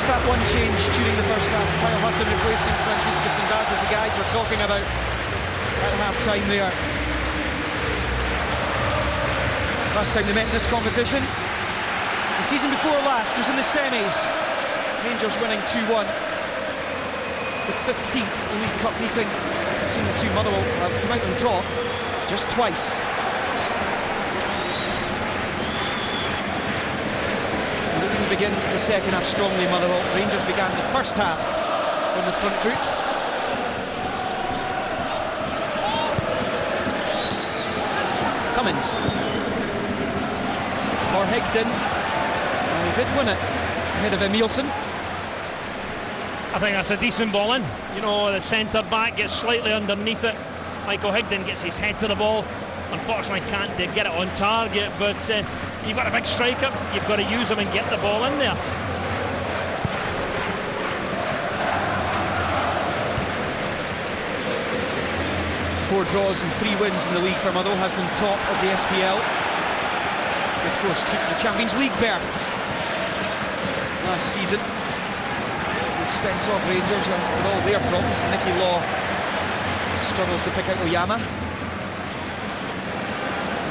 That one change during the first half. Kyle Hutton replacing Francisco Sandaz, as the guys were talking about at half-time there. Last time they met in this competition, the season before last, was in the semis. Rangers winning 2-1. It's the 15th League Cup meeting between the two. Motherwell have come out on top just twice. Begin the second half strongly. Motherwell. Rangers began the first half on the front foot. Cummins. It's for Higdon, and he did win it ahead of Emilson. I think that's a decent ball in. You know, the centre back gets slightly underneath it. Michael Higdon gets his head to the ball. Unfortunately can't get it on target, but you've got a big striker, you've got to use him and get the ball in there. Four draws and 3 wins in the league for Motherwell, has them top of the SPL. Of course, took the Champions League berth last season at the expense of Rangers, and with all their problems, Nicky Law struggles to pick out Oyama.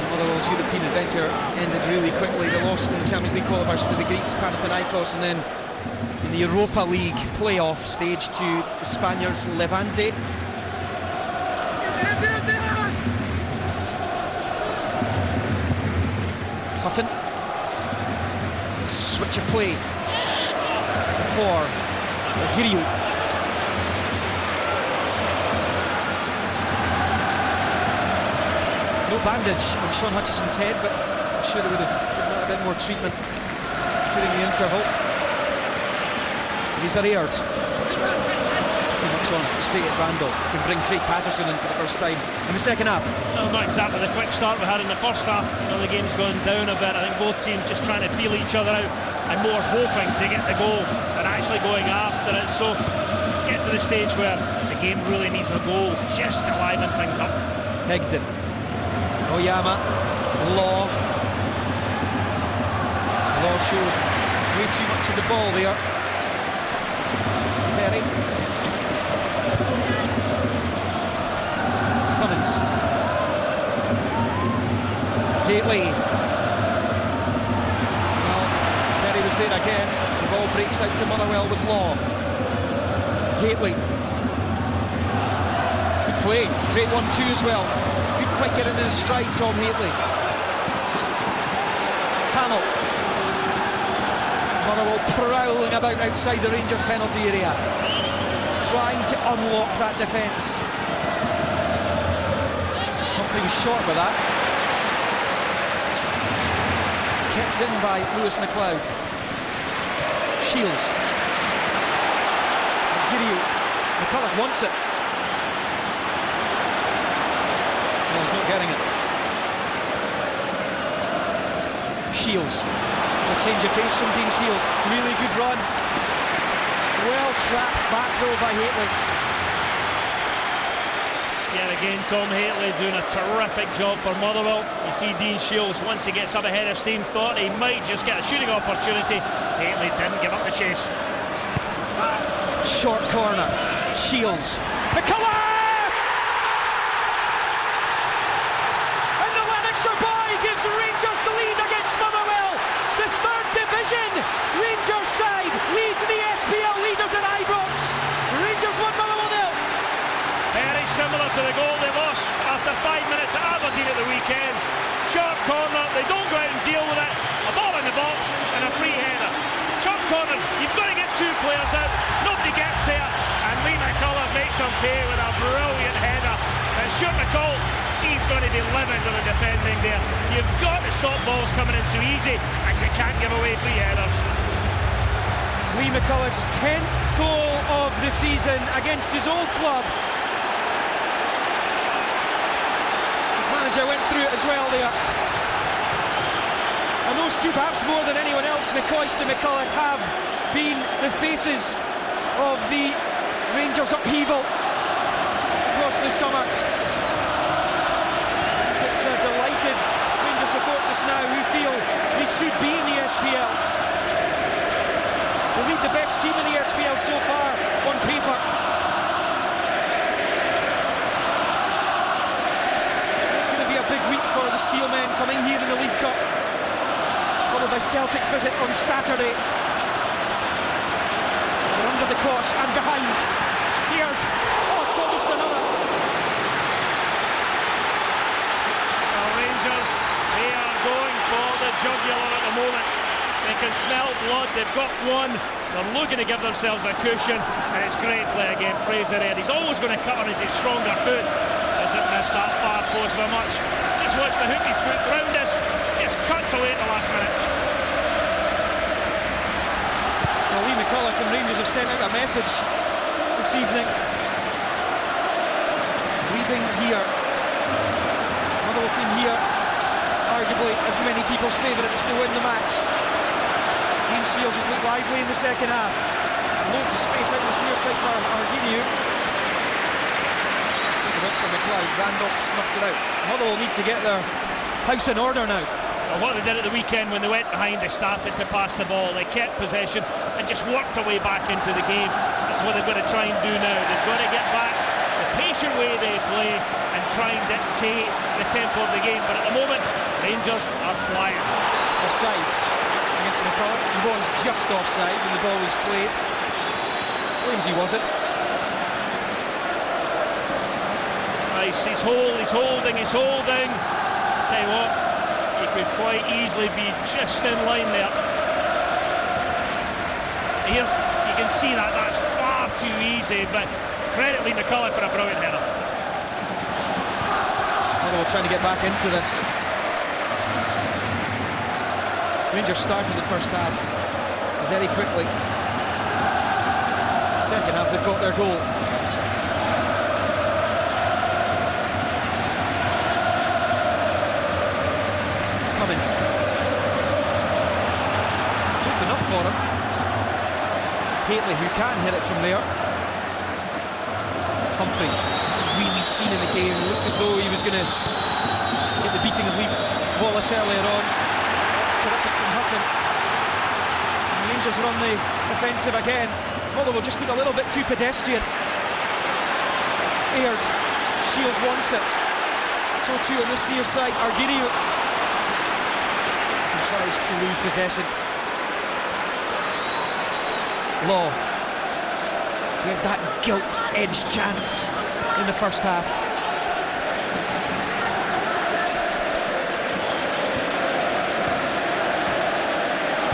Motherwell's European adventure ended really quickly. They lost in the Champions League qualifiers to the Greeks, Panathinaikos, and then in the Europa League playoff stage to the Spaniards, Levante. Tutton. Switch of play for Giriu. No bandage on Sean Hutchison's head, but I'm sure they would have given a bit more treatment during the interval. He's Aird. Too much on it, straight at Randall. Can bring Craig Patterson in for the first time in the second half. Well, not exactly the quick start we had in the first half. You know, the game's gone down a bit. I think both teams just trying to feel each other out and more hoping to get the goal than actually going after it. So let's get to the stage where the game really needs a goal just to liven things up. Higdon. Oyama, Law. Law showed way too much of the ball there. Perry. Cummins. Haley. Well, Perry was there again. The ball breaks out to Motherwell with Law. Haley. Good play. Great 1-2 as well. Couldn't quite get it in his stride, Tom Haley. Hamill. Motherwell prowling about outside the Rangers penalty area, trying to unlock that defence. Humphrey was short with that. Kept in by Lewis McLeod. Shields. Giriu. McCulloch wants it. No, he's not getting it. Shields. A change of pace from Dean Shields. Really good run. Well trapped back though by Haitley. Yeah, again, Tom Haitley doing a terrific job for Motherwell. You see Dean Shields, once he gets up ahead of steam, thought he might just get a shooting opportunity. Haitley didn't give up the chase. Short corner. Shields. McCullough! And the Lanarkshire boy gives Rangers the lead against Motherwell. The third division Rangers side leads the SPL leaders at Ibrox. Rangers 1, Motherwell 0. Very similar to the goal they lost after 5 minutes at Aberdeen at the weekend. Short corner, they don't go out and deal with it. A ball in the box and a free header. Short corner, you've got to get two players out. Nobody gets there, and Lee McCullough makes him pay with a brilliant header. And Stuart McCall, he's going to be livid on the defending there. You've got to stop balls coming in so easy, and you can't give away free headers. Lee McCullough's 10th goal of the season against his old club. His manager went through it as well there. And those two, perhaps more than anyone else, McCoist and McCullough, have been the faces of the Rangers upheaval across the summer. It's delighted Rangers supporters now who feel they should be in the SPL. They lead the best team in the SPL so far on paper. It's going to be a big week for the Steelmen coming here in the League Cup, followed by Celtic's visit on Saturday. They're under the cosh and behind. Tiered. Oh, it's almost another. Well, Rangers, they are going for the jugular at the moment. They can smell blood, they've got one. They're looking to give themselves a cushion, and it's great play again. Fraser Ed, he's always going to cut on his stronger foot. Doesn't miss that far post very much. Just watch the hook his foot round this. Just cuts away at the last minute. Well, Lee McCullough and Rangers have sent out a message this evening. Leading here. Motherwell came here, arguably as many people's favourites to win the match. Dean Shields has looked lively in the second half. Loads of space out on the near side for Argidio. Stick it up for McLeod. Randolph snuffs it out. Motherwell need to get their house in order now. Well, what they did at the weekend when they went behind, they started to pass the ball. They kept possession and just worked their way back into the game. That's what they've got to try and do now. They've got to get back the patient way they play and try and dictate the tempo of the game. But at the moment, Rangers are flying. Offside against McCullough. He was just offside when the ball was played. Claims he wasn't. Nice, he's holding. Tell you what, he could quite easily be just in line there. Here's, you can see that's far too easy, but credit Lee McCullough for a brilliant header. Motherwell trying to get back into this. Rangers started the first half very quickly. Second half they've got their goal. Cummins. It's open up for him. Haitley, who can hit it from there. Humphrey, really seen in the game, looked as though he was going to get the beating of Lee Wallace earlier on. That's terrific from Hutton. And Rangers are on the offensive again. Motherwell just look a little bit too pedestrian. Aird, Shields wants it. So too on this near side, Argidio tries to lose possession. Law. We had that gilt-edged chance in the first half.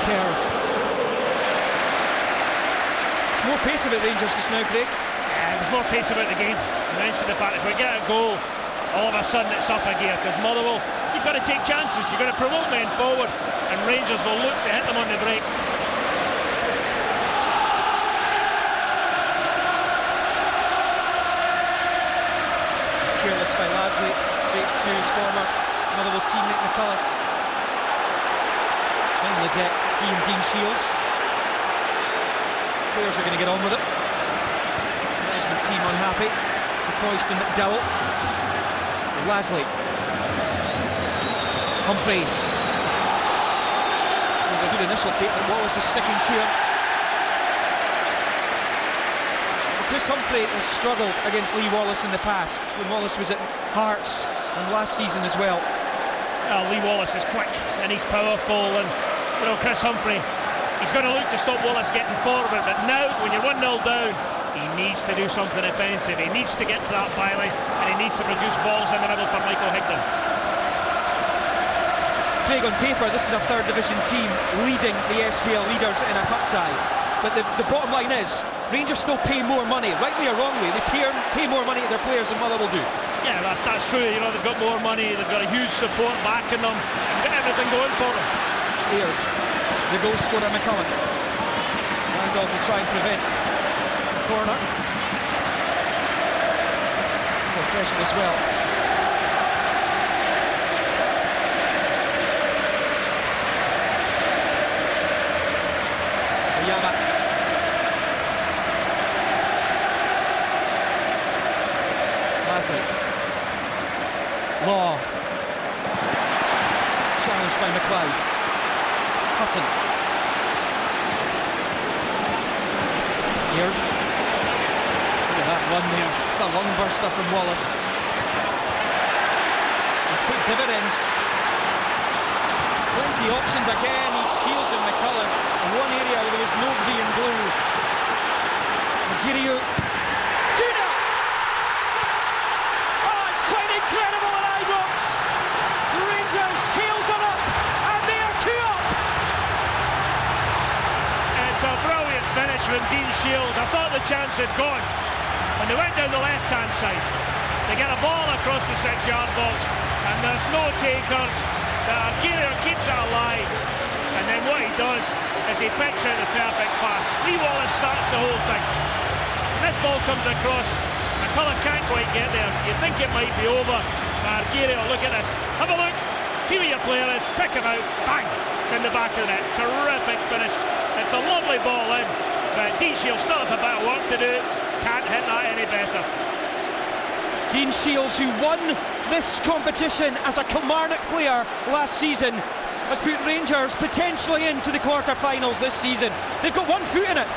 Kerr. There's more pace about Rangers just now, Craig. Yeah, there's more pace about the game. You mentioned the fact if we get a goal, all of a sudden it's up a gear, because Motherwell, you've got to take chances, you've got to promote men forward, and Rangers will look to hit them on the break. Careless by Lasley, straight to his former Motherwell teammate McCullough. Down the deck, he and Dean Shields. Players are going to get on with it. Management team unhappy. McCoist and McDowell. Lasley. Humphrey. There's a good initial take, but Wallace is sticking to him. Chris Humphrey has struggled against Lee Wallace in the past, when Wallace was at Hearts and last season as well. Lee Wallace is quick and he's powerful, and Chris Humphrey, he's going to look to stop Wallace getting forward, but now when you're 1-0 down, he needs to do something offensive. He needs to get to that byline and he needs to produce balls in the middle for Michael Higdon. Craig, on paper this is a third division team leading the SPL leaders in a cup tie, but the bottom line is Rangers still pay more money, rightly or wrongly. They pay more money to their players than Motherwell do. Yeah, that's true. They've got more money, they've got a huge support backing them, they've got everything going for them. Aird, the goal scorer McCulloch. Randolph will try and prevent the corner. More pressure as well. Oyama. Lasley. Law. Challenged by McLeod. Hutton. Here's. Look at that run there. It's a lung burster from Wallace. It's paid dividends. Plenty options again. He Shields and McCulloch in one area where there was nobody in blue. Magiriu. Tuna! Oh, it's quite incredible at Ibrox. The Rangers tails are up, and they are 2 up. It's a brilliant finish from Dean Shields. I thought the chance had gone when they went down the left-hand side. They get a ball across the 6-yard box, and there's no takers. Argiro keeps it alive, and then what he does is he picks out the perfect pass. Lee Wallace starts the whole thing. This ball comes across, McCulloch can't quite get there. You think it might be over. Argiro, look at this. Have a look, see where your player is, pick him out, bang! It's in the back of the net. Terrific finish. It's a lovely ball in, but Dean Shields still has a bit of work to do. Can't hit that any better. Dean Shields, who won this competition as a Kilmarnock player last season, has put Rangers potentially into the quarter-finals this season. They've got 1 foot in it.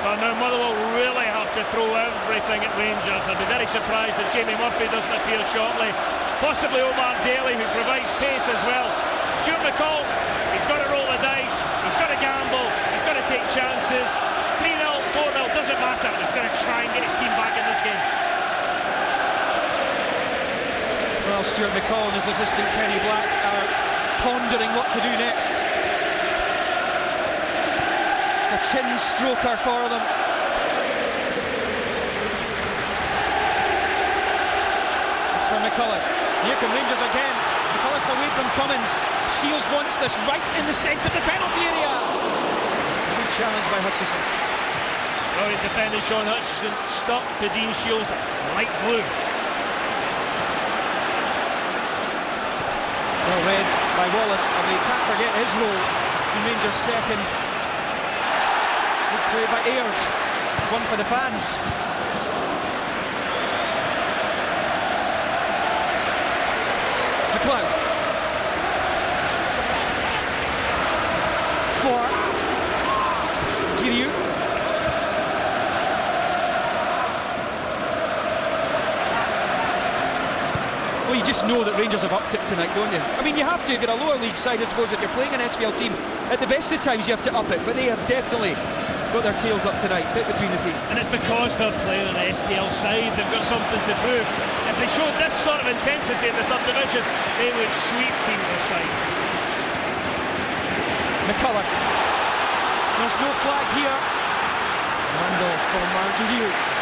Well, now Motherwell really have to throw everything at Rangers. I'd be very surprised if Jamie Murphy doesn't appear shortly. Possibly Omar Daly, who provides pace as well. Stuart McCall, he's got to roll the dice, he's got to gamble, he's got to take chances. 3-0, 4-0, doesn't matter. He's going to try and get his team back in this game. Well, Stuart McCall and his assistant Kenny Black are pondering what to do next. A chin stroker for them. It's for McCulloch. Here come Rangers again. McCulloch's away from Cummins. Shields wants this right in the centre of the penalty area. Good challenge by Hutchison. Brilliant defender Sean Hutchison stuck to Dean Shields light blue. Well read by Wallace, and we can't forget his role in Rangers' second. Good play by Aird. It's one for the fans. McLeod. For Giryu. Well, you just know that Rangers have upped it tonight, don't you? I mean, you have to. If you're a lower league side, I suppose, if you're playing an SPL team, at the best of times you have to up it, but they have definitely got their tails up tonight, bit between the team. And it's because they're playing an SPL side, they've got something to prove. If they showed this sort of intensity in the third division, they would sweep teams aside. McCulloch. There's no flag here. Randolph for Marguerite.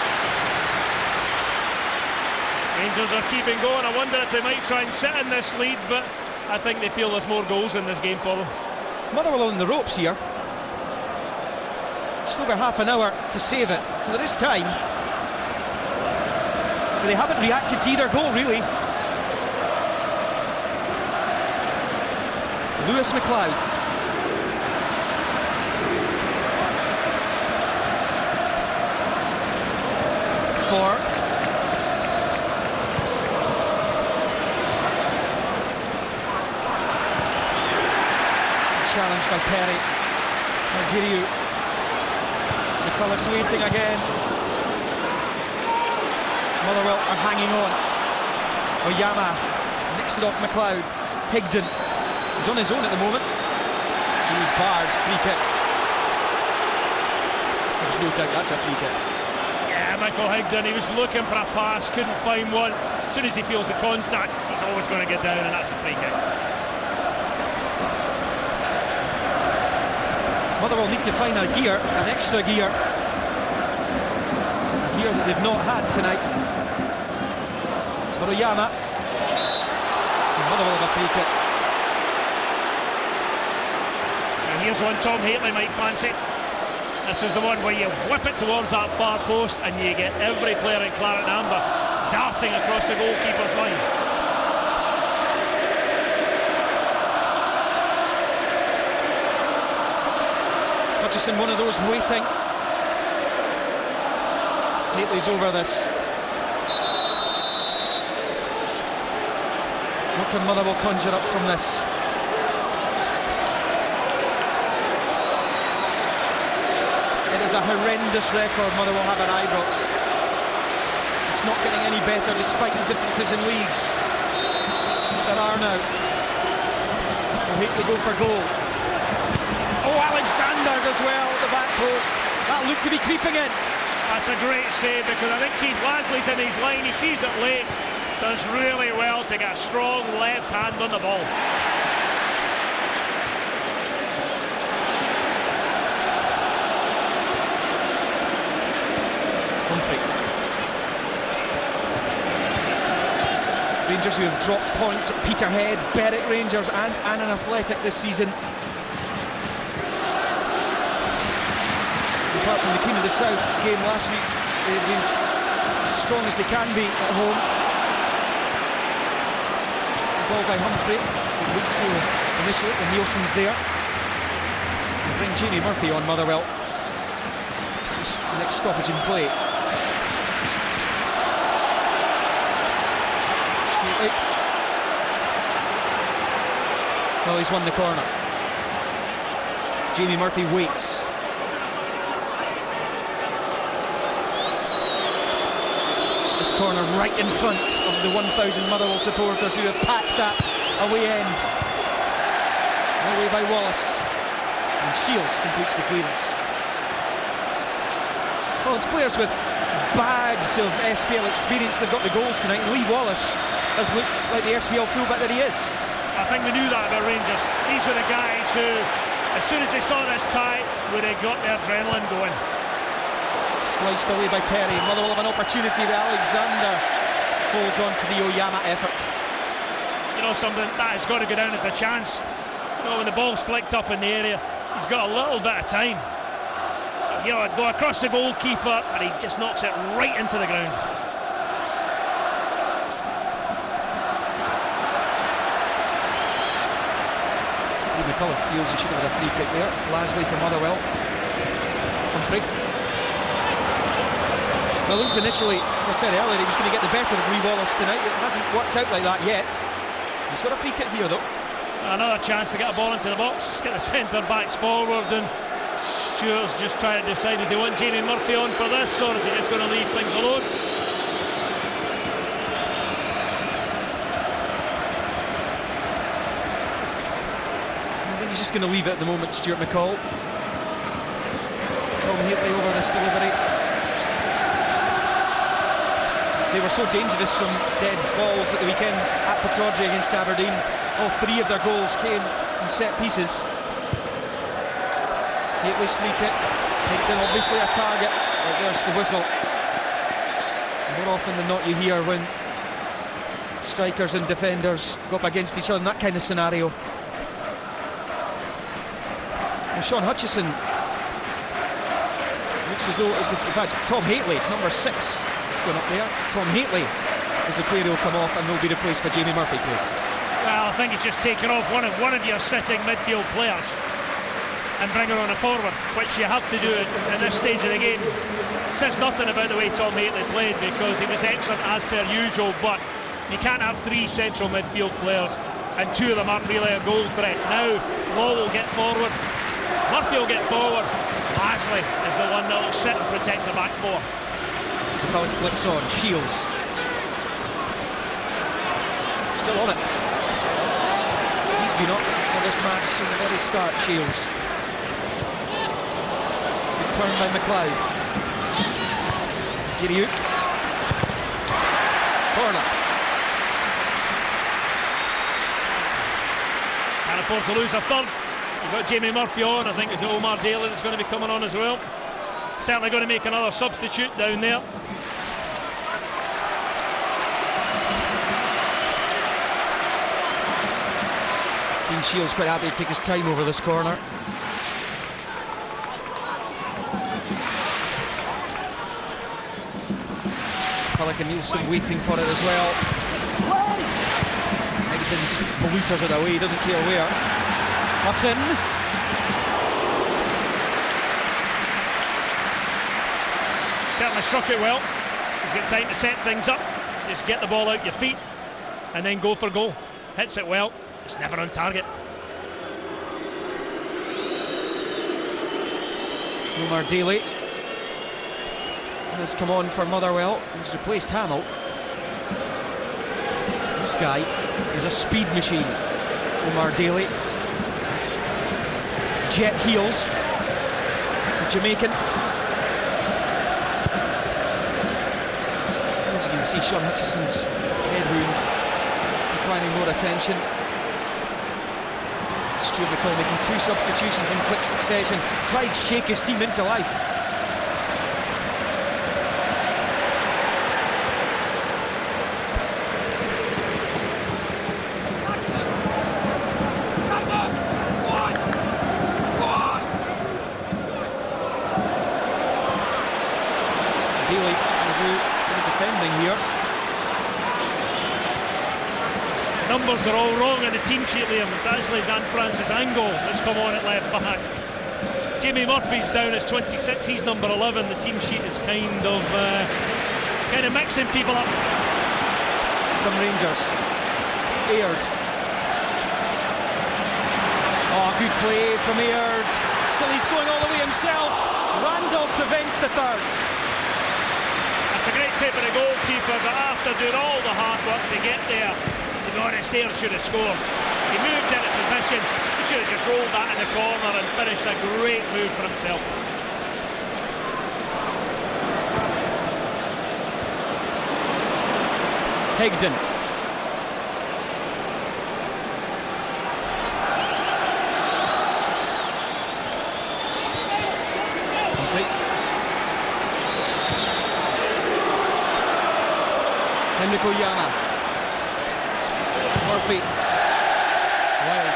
Rangers are keeping going. I wonder if they might try and sit in this lead, but I think they feel there's more goals in this game for them. Motherwell on the ropes here. Still got half an hour to save it, so there is time. But they haven't reacted to either goal, really. Lewis McLeod. for. Challenged by Perry. Margiriou. McCulloch's waiting again. Motherwell are hanging on. Oyama nicks it off McLeod. Higdon. He's on his own at the moment. He was barred. Free kick. There's no doubt that's a free kick. Yeah, Michael Higdon, he was looking for a pass, couldn't find one. As soon as he feels the contact, he's always going to get down, and that's a free kick. Motherwell need to find a gear, an extra gear. A gear that they've not had tonight. It's for Oyama. Motherwell have a free kick. And here's one Tom Haitley might fancy. This is the one where you whip it towards that far post and you get every player in claret and amber darting across the goalkeeper's line. Hutchison, one of those waiting. Haitley's over this. What can Motherwell conjure up from this? It is a horrendous record Motherwell have at Ibrox. It's not getting any better despite the differences in leagues there are now. Will Haitley go for goal? Oh, Alexander does well at the back post. That looked to be creeping in. That's a great save, because I think Keith Lasley's in his line. He sees it late, does really well to get a strong left hand on the ball. Rangers who have dropped points at Peterhead, Berwick Rangers and Annan Athletic this season. Apart from the Queen of the South game last week, they've been as strong as they can be at home. The ball by Humphrey, it's the weak slow initially, and Nielsen's there. They bring Jamie Murphy on Motherwell. Just the next stoppage in play. Well, he's won the corner. Jamie Murphy waits. This corner right in front of the 1,000 Motherwell supporters who have packed that away end. Away by Wallace. And Shields completes the clearance. Well, it's players with bags of SPL experience that got the goals tonight, and Lee Wallace has looked like the SPL fullback that he is. I think we knew that about Rangers. These were the guys who, as soon as they saw this tie, would have got the adrenaline going. Sliced away by Perry. Motherwell have an opportunity, but Alexander holds on to the Oyama effort. You know something, that has got to go down as a chance. You know, when the ball's flicked up in the area, he's got a little bit of time. You know, I'd go across the goalkeeper and he just knocks it right into the ground. McCulloch feels he should have had a free kick there. It's Lasley for Motherwell. Humphrey. Well, looked initially, as I said earlier, he was going to get the better of Lee Wallace tonight. It hasn't worked out like that yet. He's got a free kick here, though. Another chance to get a ball into the box, get the centre backs forward, and Stewart's just trying to decide, does he want Jamie Murphy on for this, or is he just going to leave things alone? He's just going to leave it at the moment, Stuart McCall. Tom Haitley over this delivery. They were so dangerous from dead balls at the weekend at Pittodrie against Aberdeen. All three of their goals came from set pieces. Haitley's free kick. Higdon obviously a target, but there's the whistle. More often than not you hear when strikers and defenders go up against each other in that kind of scenario. And Sean Hutchison looks as though it's in fact Tom Haitley, it's number 6 that's going up there. Tom Haitley is the player who will come off and will be replaced by Jamie Murphy. Craig. Well, I think he's just taken off one of your sitting midfield players. and bring her on a forward, which you have to do in this stage of the game. It says nothing about the way Tom Maitland played, because he was excellent as per usual, but you can't have 3 central midfield players and 2 of them aren't really a goal threat. Now Law will get forward, Murphy will get forward, Lasley is the one that will sit and protect the back 4. McCulloch flicks on, Shields. Still on it. He's been up for this match from the very start, Shields. Good turn by McLeod. Giriuk. Corner. Can't afford to lose a third. You've got Jamie Murphy on. I think it's Omar Daly that's going to be coming on as well. Certainly going to make another substitute down there. Dean Shields quite happy to take his time over this corner. Pelican Nielsen waiting for it as well. Higdon just polluters it away, doesn't care where. Hutton. Certainly struck it well. He's got time to set things up. Just get the ball out your feet and then go for goal. Hits it well, just never on target. Omar Daly has come on for Motherwell. He's replaced Hamill. This guy is a speed machine. Omar Daly. Jet heels. The Jamaican. As you can see, Sean Hutchison's head wound requiring more attention. Stuart McCall making 2 substitutions in quick succession. Tried to shake his team into life. Daly will do the defending here. Numbers are all wrong in the team sheet, Liam. It's actually Jean-Francis Ango that's come on at left back. Jamie Murphy's down as 26, he's number 11. The team sheet is kind of mixing people up. From Rangers. Aird. Oh, good play from Aird. Still he's going all the way himself. Randolph prevents the third. That's a great save by the goalkeeper, but after doing all the hard work to get there, to be honest, Aird should have scored. He moved into position, he should have just rolled that in the corner and finished a great move for himself. Higdon. Henrik Oyama. Murphy. Wild.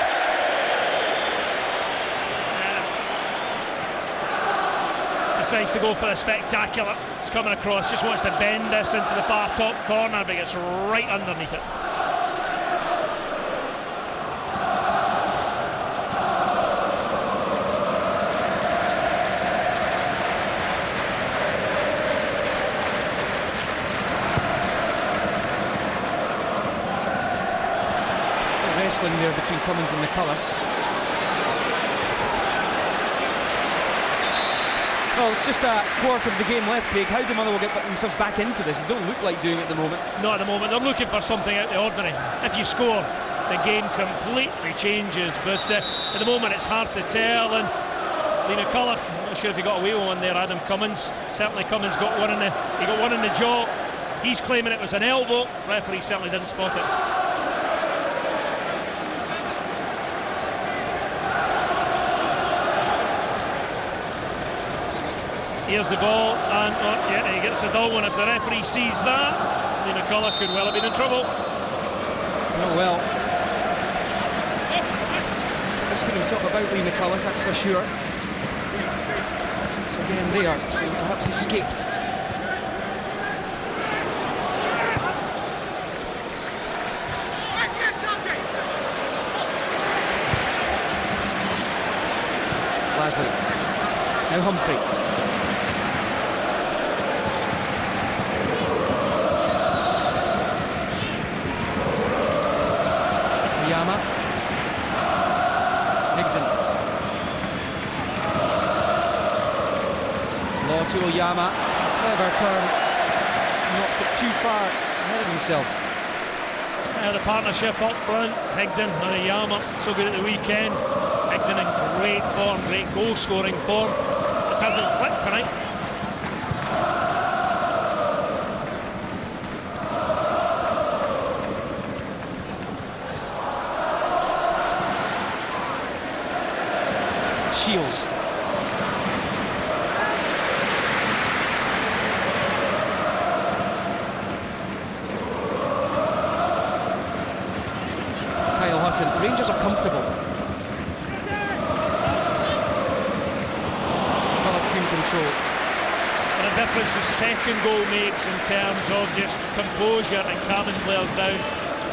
Decides to go for a spectacular. It's coming across, just wants to bend this into the far top corner, but gets right underneath it. Wrestling there between Cummins and McCulloch. Well, it's just a quarter of the game left, Craig. How do Motherwell get themselves back into this? They don't look like doing it at the moment. Not at the moment. They're looking for something out of the ordinary. If you score, the game completely changes. But at the moment, it's hard to tell. And Lee McCulloch, I'm not sure if he got away with one there. Adam Cummins, certainly Cummins got one in the. He got one in the jaw. He's claiming it was an elbow. Referee certainly didn't spot it. Here's the ball, and yeah, he gets a dull one. If the referee sees that, Lee McCulloch could well have been in trouble. Oh well. He's put himself about Lee McCulloch, that's for sure. It's again there, so perhaps escaped. Now Humphrey. Oyama. Higden. Law to Oyama. Clever turn. Knocked it too far ahead of himself. The partnership up front, Higden and Oyama, so good at the weekend. Higden in great form, great goal scoring form. Just hasn't clicked tonight. Shields. Kyle Hutton. Rangers are comfortable. Control. But the difference the second goal makes in terms of just composure and calming players down.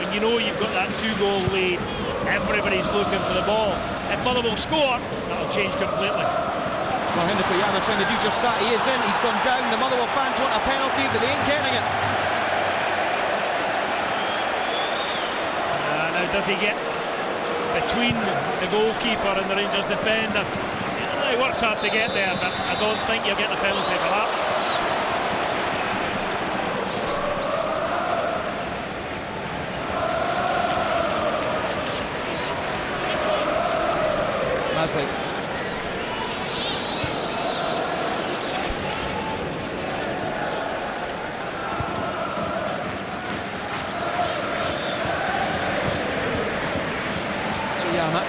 When you know you've got that 2-goal lead, everybody's looking for the ball. If Motherwell score, that'll change completely. Well, Henrik Oyama trying to do just that. He is in, he's gone down. The Motherwell fans want a penalty, but they ain't getting it. Now does he get between the goalkeeper and the Rangers defender? He works hard to get there, but I don't think you'll get the penalty for that. Masley. Oyama.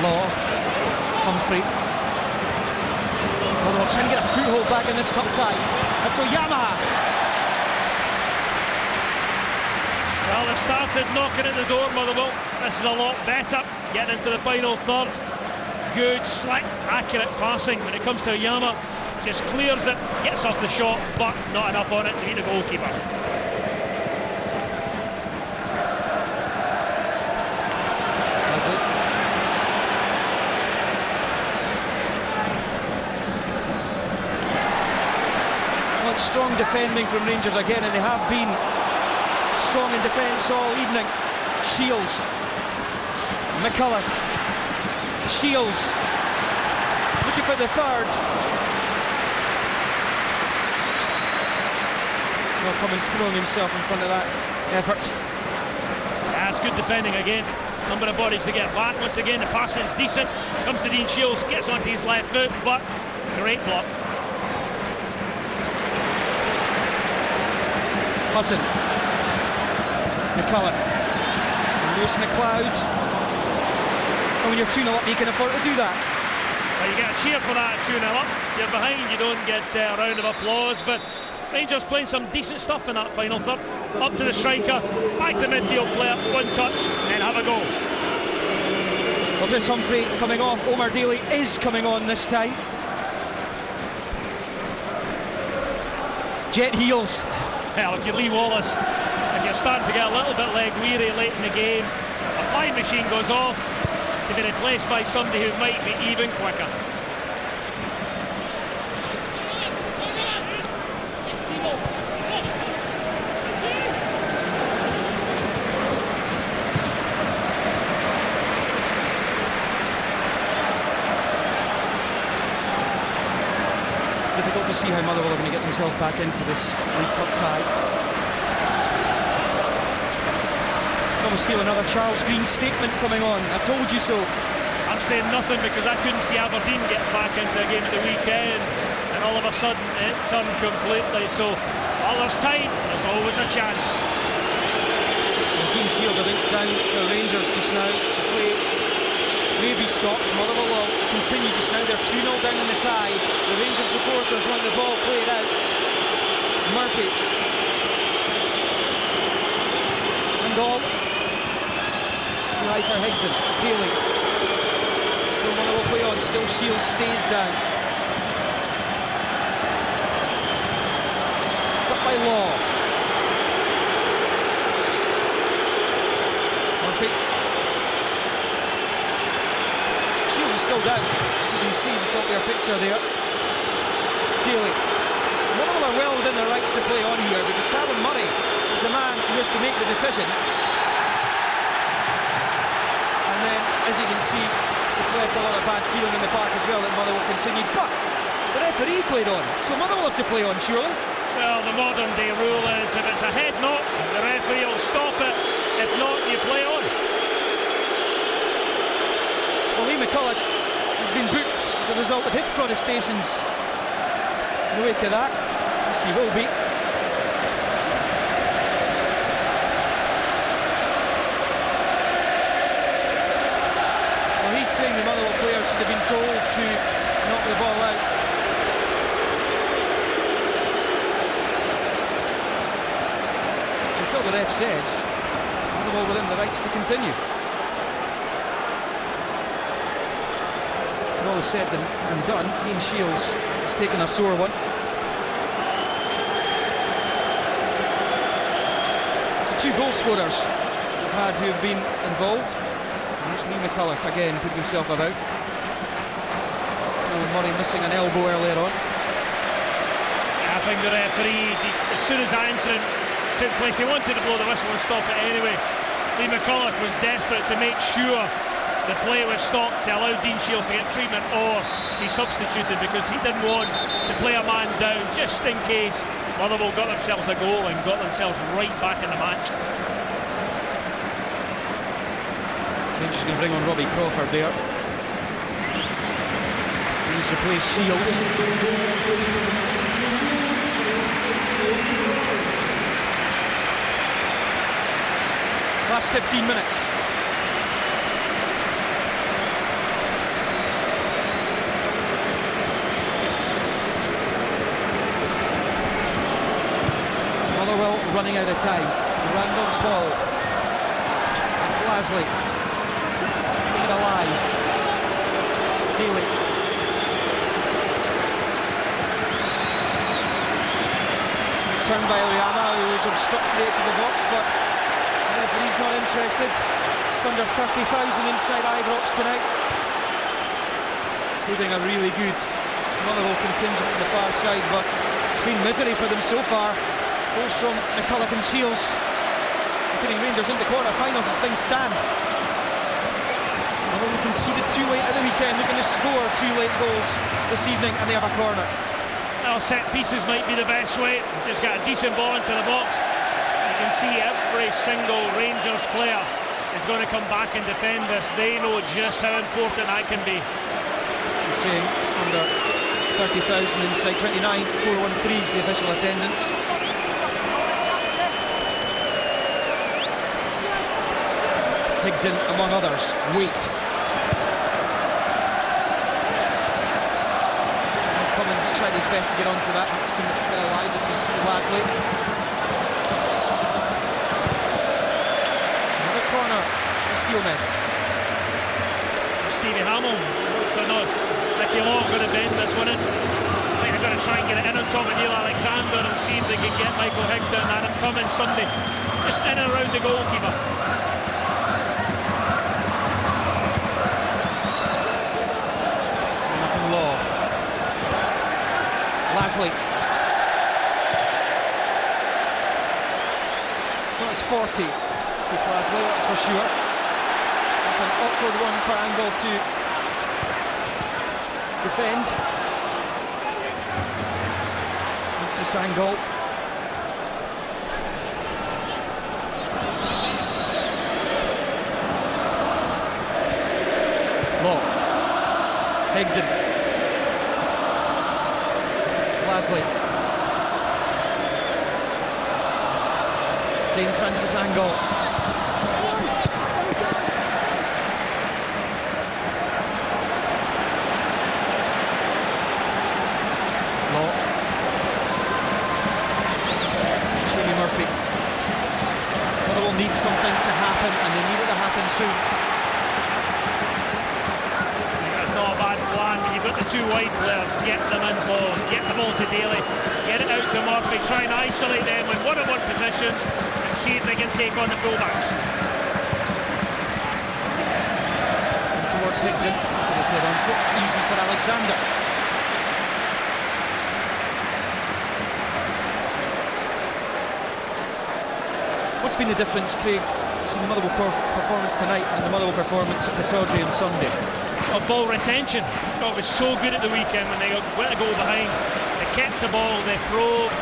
Law. Humphrey. Motherwell trying to get a foothold back in this cup tie. That's Oyama. Well, they've started knocking at the door, Motherwell. This is a lot better, getting into the final third. Good, slick, accurate passing. When it comes to Oyama, just clears it, gets off the shot, but not enough on it to beat the goalkeeper. Masley. Strong defending from Rangers again, and they have been strong in defence all evening. Shields. McCulloch. Shields. Looking for the third. Well, Cummins throwing himself in front of that effort. That's good defending again. Number of bodies to get back. Once again, the passing's decent. Comes to Dean Shields, gets onto his left foot, but great block. Hutton. McCulloch. Lewis McLeod. And when you're 2-0 up, you can afford to do that. Well, you get a cheer for that 2-0 up. You're behind, you don't get a round of applause, but Rangers playing some decent stuff in that final third. Up to the striker, back to the midfield player, one touch, and have a go. Well, this Humphrey coming off. Omar Daly is coming on this time. Jet heels. Well, if you Lee Wallace and you're starting to get a little bit leg weary late in the game, a flying machine goes off to be replaced by somebody who might be even quicker. Difficult to see how Motherwell are going to get themselves back into this League Cup tie. I almost feel another Charles Green statement coming on. I told you so. I'm saying nothing because I couldn't see Aberdeen get back into a game at the weekend, and all of a sudden it turned completely. So while there's time, there's always a chance. Well, Dean Shields, I think, is down for Rangers just now. So play may be stopped. Motherwell will continue just now. They're 2-0 down in the tie. The Rangers supporters want the ball played out. Murphy. And all. Try for Higden. Daly. Still Motherwell play on. Still Shields stays down. It's up by Law. Murphy. Shields is still down. So he can see the top of your picture there. Daly. Motherwell are well within their rights to play on here because Callum Murray is the man who has to make the decision. And then, as you can see, it's left a lot of bad feeling in the park as well that Motherwell continued. But the referee played on, so Motherwell have to play on, surely. Well, the modern day rule is if it's a head knock, the referee will stop it. If not, you play on. Well, Lee McCulloch has been booked as a result of his protestations in the wake of that. At least he will be. Well, he's saying the Motherwell players should have been told to knock the ball out. Until the ref says Motherwell within the rights to continue. All is said and done. Dean Shields has taken a sore one. So 2 goal scorers we've had who have been involved. Here's Lee McCulloch again putting himself about. Murray missing an elbow earlier on. I think the referee, as soon as that incident took place, he wanted to blow the whistle and stop it anyway. Lee McCulloch was desperate to make sure the play was stopped to allow Dean Shields to get treatment or be substituted because he didn't want to play a man down just in case Motherwell got themselves a goal and got themselves right back in the match. She's going to bring on Robbie Crawford there. He's replaced Shields. Last 15 minutes. Motherwell running out of time. Randall's ball. It's Lasley. Keeping it alive. Daly. Turned by Oriana, who was obstructed the edge of the box, but the referee's not interested. Just under 30,000 inside Ibrox tonight. Including a really good Motherwell contingent on the far side, but it's been misery for them so far. Goals from McCulloch and Shields, putting Rangers into quarter-finals as things stand. Motherwell conceded too late at the weekend, looking to score 2 late goals this evening, and they have a corner. Well, set pieces might be the best way. Just got a decent ball into the box. You can see every single Rangers player is going to come back and defend this. They know just how important that can be. You're saying it's under 30,000 inside, 29,413 is the official attendance. Higdon among others. Wait. Cummins tried his best to get onto that. Line. This is Lasley. Another corner. Steelman. Stevie Hamill looks on us. Nicky Law going to bend this one in. I think they're going to try and get it in on top of Neil Alexander and see if they can get Michael Higdon and Adam Cummins Sunday. Just in and around the goalkeeper. Law. Lasley. Well, it's 40 with Lasley, that's for sure. It's an awkward one for Angle to defend. It's a Angle. Law. Higdon. Lasley. St. Francis Angle. Law. Jimmy Murphy. Motherwell needs something to happen, and they need it to happen soon. That's not a bad plan. You've got the 2 wide players, get them involved, get the ball to Daly, get it out to Murphy, try and isolate them in one-on-one positions and see if they can take on the fullbacks. Towards Higdon, his head onto it. It's easy for Alexander. What's been the difference, Craig, between the Motherwell performance tonight and the Motherwell performance at Pittodrie on Sunday? Of ball retention. It was so good at the weekend when they went to go behind. They kept the ball, they probed,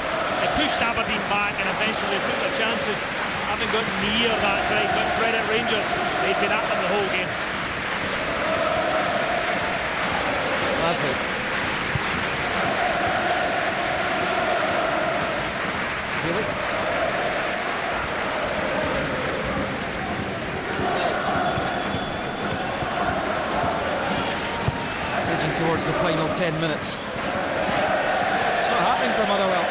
they pushed Aberdeen back, and eventually they took their chances. Haven't got near that tonight, but credit Rangers, they've been at them the whole game. Lasley. Really? Edging towards the final 10 minutes. It's not happening for Motherwell.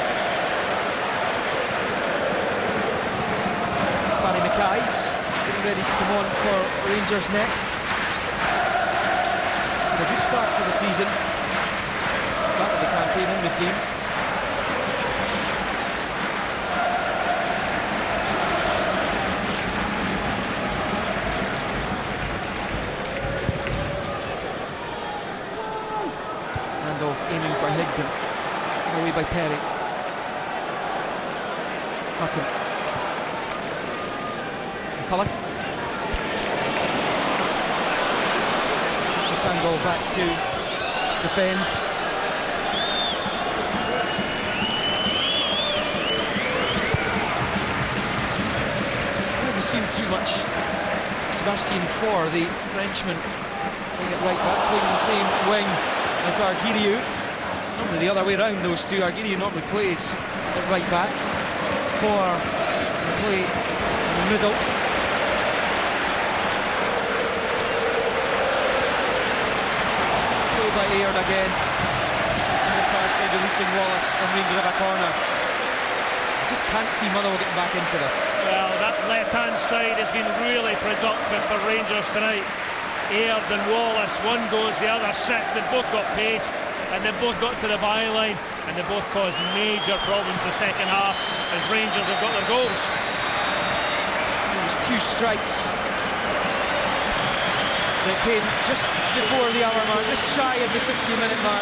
It's Barry Mackay's getting ready to come on for Rangers next. A good start to the season. Started the campaign in the team. Randolph aiming for Higdon. Away by Perry. Hutton. McCulloch. Sangol back to defend. Never seen too much Sebastian Faure, the Frenchman, playing it right back, playing the same wing as Argiriou. It's normally the other way around, those two. Argiriou normally plays at right back. Faure play in the middle. By Aird again. On the far side, releasing Wallace, and Rangers have a corner. I just can't see Motherwell getting back into this. Well, that left-hand side has been really productive for Rangers tonight. Aird and Wallace, one goes, the other sits. They've both got pace, and they've both got to the byline, and they both caused major problems the second half as Rangers have got their goals. It was two strikes that came just before the hour mark, just shy of the 60-minute mark.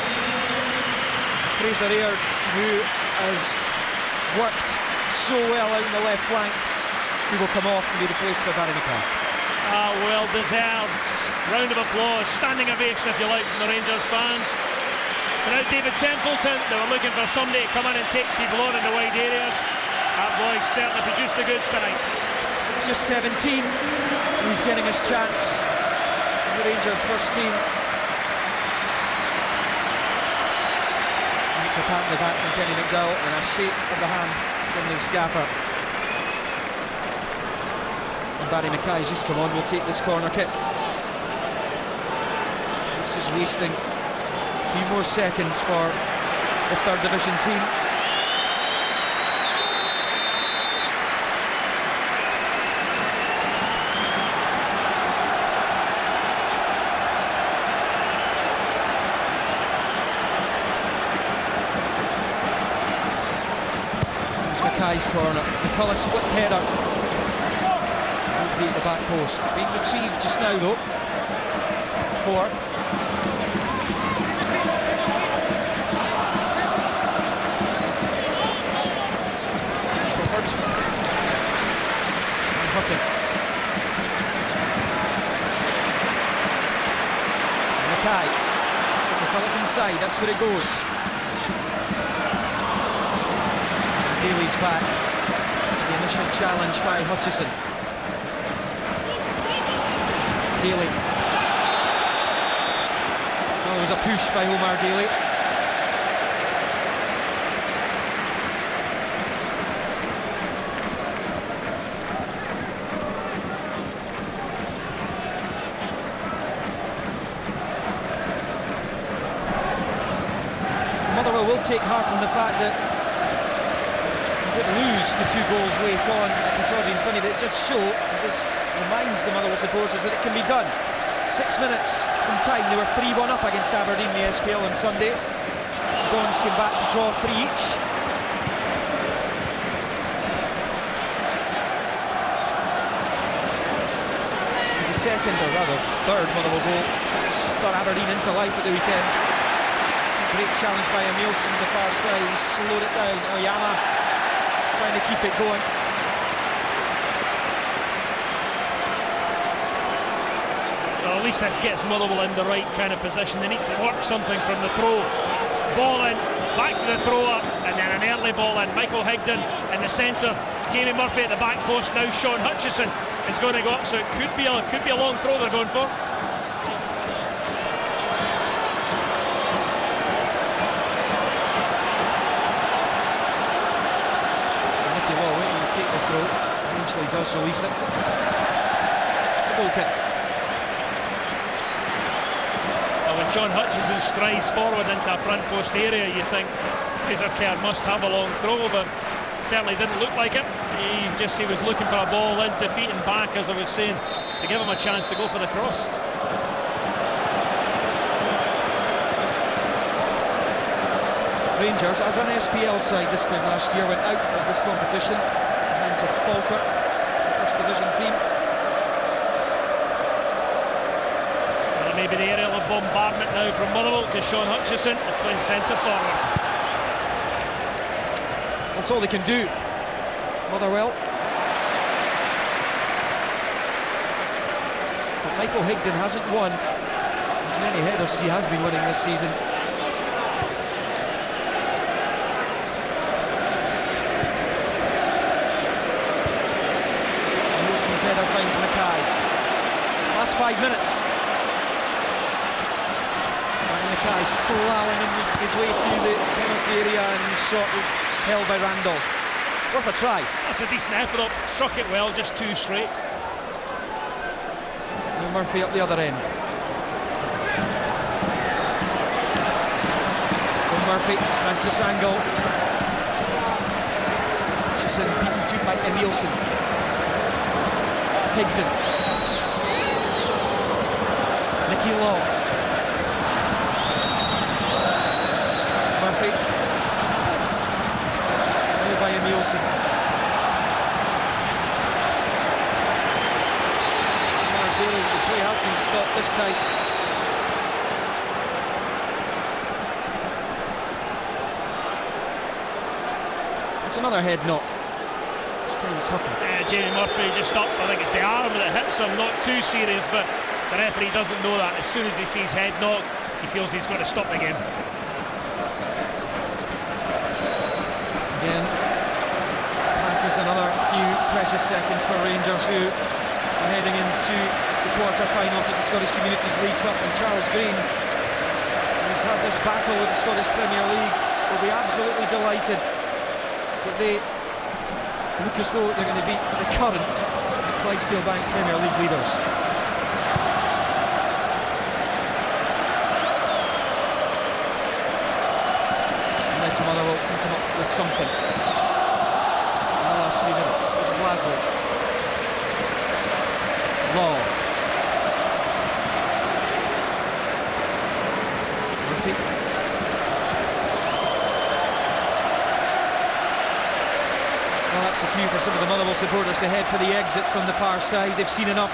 Fraser Aird, who has worked so well out in the left flank, he will come off and be replaced by Barry Mackay. Well deserved. Round of applause, standing ovation if you like from the Rangers fans. Without David Templeton, they were looking for somebody to come in and take people on in the wide areas. That boy certainly produced the goods tonight. He's just 17, he's getting his chance. The Rangers first team. It's a pat on the back from Kenny McDowell and a shake of the hand from his gaffer. And Barry Mackay's just come on, will take this corner kick. This is wasting a few more seconds for the third division team. Mackay's corner, McCulloch split header. Deep the back post. It's been retrieved just now though. Faure. Crawford. And Hutton. Mackay. McCulloch inside, that's where it goes. Daly's back. The initial challenge by Hutchison. Daly. Oh, there was a push by Omar Daly. Motherwell will take heart from the fact that lose the two goals late on at Pittodrie and Sunday, but it just remind the Motherwell supporters that it can be done. 6 minutes from time, they were 3-1 up against Aberdeen in the SPL on Sunday. Dons came back to draw 3 each. second, or rather third Motherwell goal since stir Aberdeen into life at the weekend. Great challenge by Emilson on the far side. He slowed it down. Oyama trying to keep it going. Well, at least this gets Motherwell in the right kind of position. They need to work something from the throw. Ball in, back to the thrower, and then an early ball in. Michael Higdon in the centre. Jamie Murphy at the back post. Now Sean Hutchison is going to go up, so it could be a long throw they're going for. Nicky Law waiting to take the throw. Eventually does release it. It's a goal kick. When John Hutchison strides forward into a front post area, you think Fraser Kerr must have a long throw, but certainly didn't look like it. He was looking for a ball into feet and back, as I was saying, to give him a chance to go for the cross. Rangers, as an SPL side this time last year, went out of this competition. Hands of Falkirk, first division team. Maybe the aerial of bombardment now from Motherwell, because Sean Hutchison is playing centre forward. That's all they can do, Motherwell. But Michael Higdon hasn't won as many headers as he has been winning this season. Wilson's header finds Mackay. Last 5 minutes. Mackay slaloming his way to the penalty area, and his shot is held by Randall. Worth a try. That's a decent effort up, struck it well, just too straight. And Murphy up the other end. Still Murphy, Francis Angle. Hutchison beaten to by Emilson. Higdon. Nicky Law. Murphy. Now by Emilson. Daly, the play has been stopped this time. It's another head knock. This time it's Hutton. Jamie Murphy just up. I think it's the arm that hits him, not too serious, but the referee doesn't know that. As soon as he sees head knock, he feels he's got to stop the game. Again, passes another few precious seconds for Rangers, who are heading into the quarter-finals of the Scottish Communities League Cup, and Charles Green, who's had this battle with the Scottish Premier League, will be absolutely delighted that they look as though they're going to beat the current Clydesdale Bank Premier League leaders. Unless Motherwell can come up with something in the last few minutes. This is Lasley. Law. Murphy. Well, that's a cue for some of the Motherwell supporters to head for the exits on the far side. They've seen enough.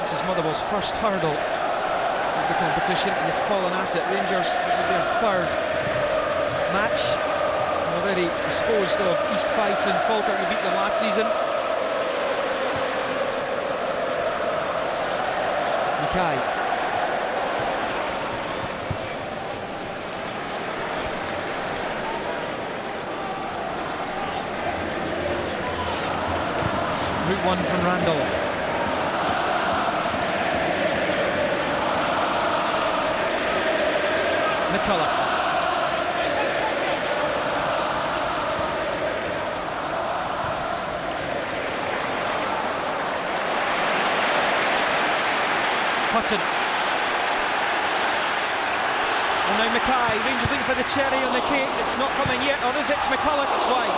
This is Motherwell's first hurdle of the competition, and they've fallen at it. Rangers, this is their third match. Already disposed of East Fife and Falkirk, who beat them last season. Mackay. Route 1 from Randolph. McCullough. Hutton. And now Mackay. Rangers looking for the cherry on the cake. It's not coming yet, or is it? It's McCullough. It's wide.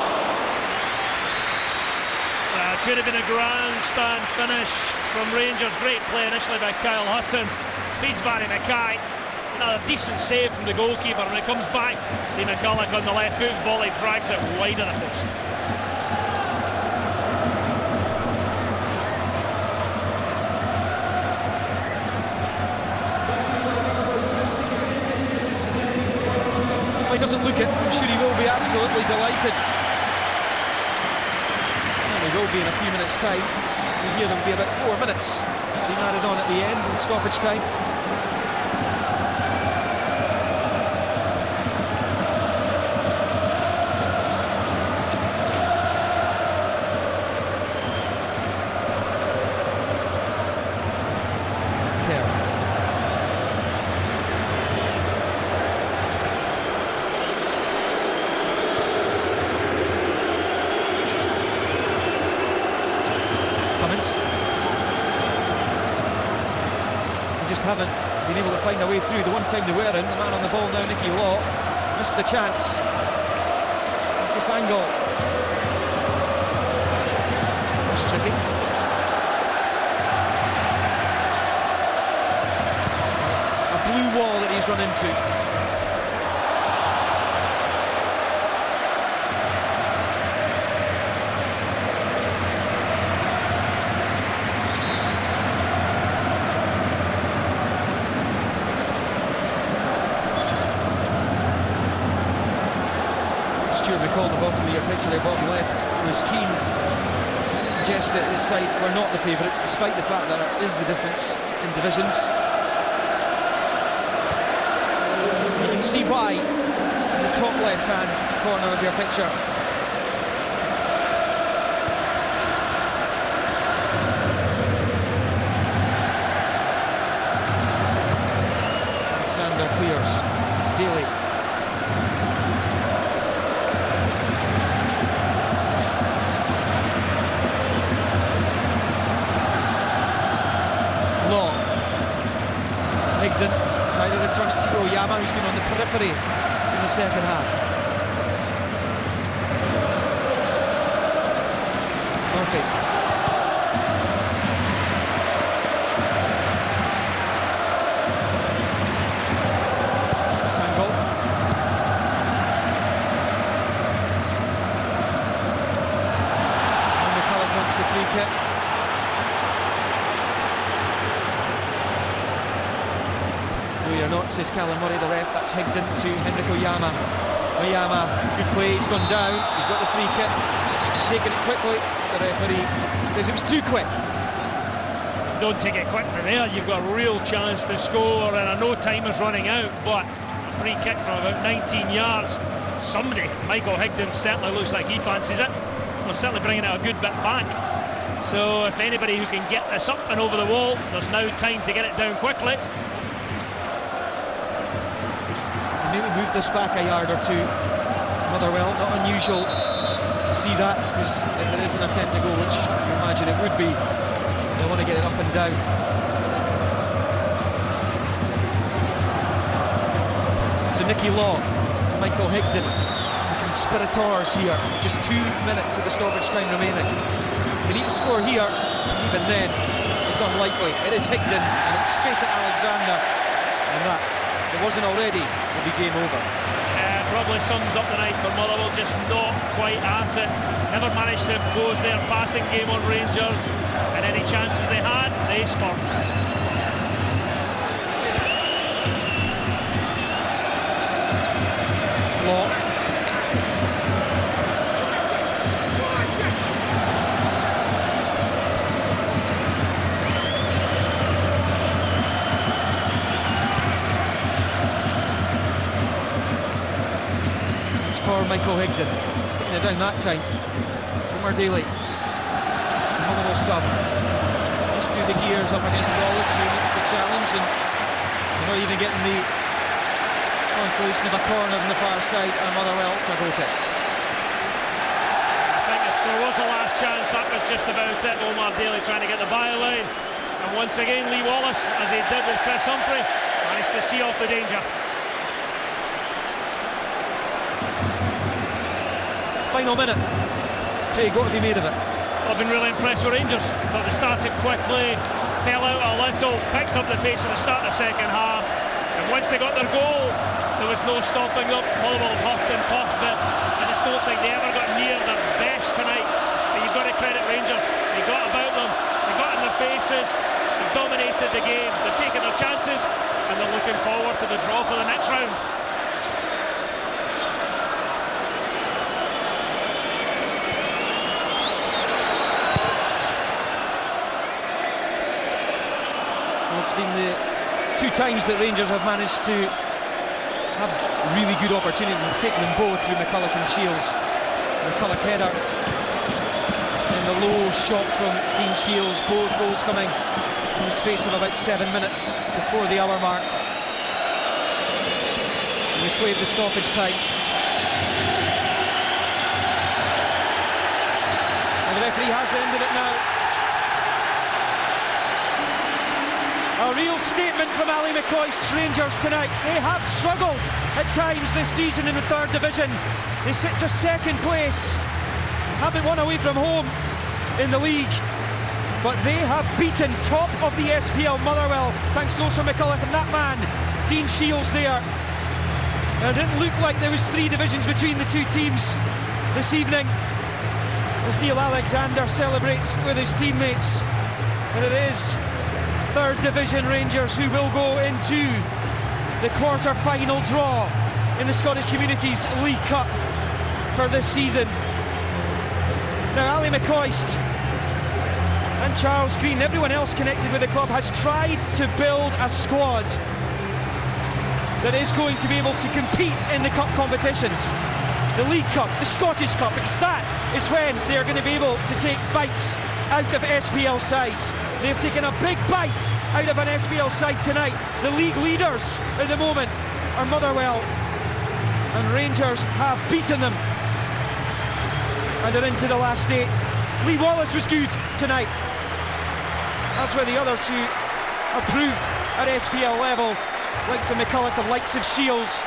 Could have been a grandstand finish from Rangers. Great play initially by Kyle Hutton. Beats Barry Mackay. Another decent save from the goalkeeper. When it comes back, see McCulloch on the left foot. Volley drags it wide of the post. He doesn't look it. I'm sure he will be absolutely delighted. Certainly will be in a few minutes' time. We hear there'll be about 4 minutes being added on at the end in stoppage time. Just haven't been able to find a way through. The one time they were in, the man on the ball now, Nicky Law, missed the chance. It's this angle. That's tricky. It's a blue wall that he's run into. Stuart McCall, the bottom of your picture there, bottom left, was keen to suggest that his side were not the favourites, despite the fact that there is the difference in divisions. You can see why in the top left-hand corner of your picture. Alexander clears. Daly. Higden trying to return it to Oyama, who's been on the periphery in the second half. Murphy. It's a Sango. And McCulloch wants the free kick. We are not, says Callum Murray, the ref. That's Higden to Henrik Oyama. Oyama, good play, he's gone down, he's got the free kick, he's taken it quickly. The referee says it was too quick. Don't take it quick from there, you've got a real chance to score, and I know time is running out, but a free kick from about 19 yards. Somebody, Michael Higden, certainly looks like he fancies it. Well, certainly bringing it a good bit back. So if anybody who can get this up and over the wall, there's now time to get it down quickly. Maybe move this back a yard or two. Motherwell, not unusual to see that, because if it is an attempt to goal, which you imagine it would be, they want to get it up and down. So Nicky Law, Michael Higden, conspirators here. Just 2 minutes of the stoppage time remaining. They need to score here, even then it's unlikely. It is Higden, and it's straight at Alexander, and that, if it wasn't already, will be game over. Probably sums up the night for Motherwell, just not quite at it. Never managed to impose their passing game on Rangers, and any chances they had, they scored. Law. For Michael Higden, he's taking it down that time. Homer Daly, Motherwell sub, goes through the gears up against Wallace, who makes the challenge, and you're not even getting the consolation of a corner on the far side, and Motherwell, it's a goal kick. I think if there was a last chance, that was just about it. Omar Daly trying to get the byline, and once again Lee Wallace, as he did with Chris Humphrey, managed to see off the danger. Final minute. Craig, what have you made of it? I've been really impressed with Rangers. But they started quickly, fell out a little, picked up the pace at the start of the second half, and once they got their goal, there was no stopping them. Motherwell huffed and puffed, but I just don't think they ever got near their best tonight. But you've got to credit Rangers. They got about them, they got in their faces, they dominated the game, they've taken their chances, and they're looking forward to the draw for the next round. It's been the 2 times that Rangers have managed to have really good opportunity, taking them both through McCulloch and Shields. McCulloch header and the low shot from Dean Shields, both goals coming in the space of about 7 minutes before the hour mark. And we played the stoppage time. And the referee has ended it now. A real statement from Ali McCoist's Rangers tonight. They have struggled at times this season in the 3rd division. They sit just 2nd place, haven't won away from home in the league, but they have beaten top of the SPL Motherwell, thanks to those from McCulloch and that man, Dean Shields there. And it didn't look like there was 3 divisions between the 2 teams this evening, as Neil Alexander celebrates with his teammates. And it is 3rd Division Rangers who will go into the quarter-final draw in the Scottish Communities League Cup for this season. Now Ali McCoist and Charles Green, everyone else connected with the club, has tried to build a squad that is going to be able to compete in the cup competitions. The League Cup, the Scottish Cup, because that is when they are going to be able to take bites out of SPL sides. They've taken a big bite out of an SPL side tonight. The league leaders at the moment are Motherwell, and Rangers have beaten them and are into the last 8. Lee Wallace was good tonight, as were the others who are proved at SPL level, likes of McCulloch and likes of Shields.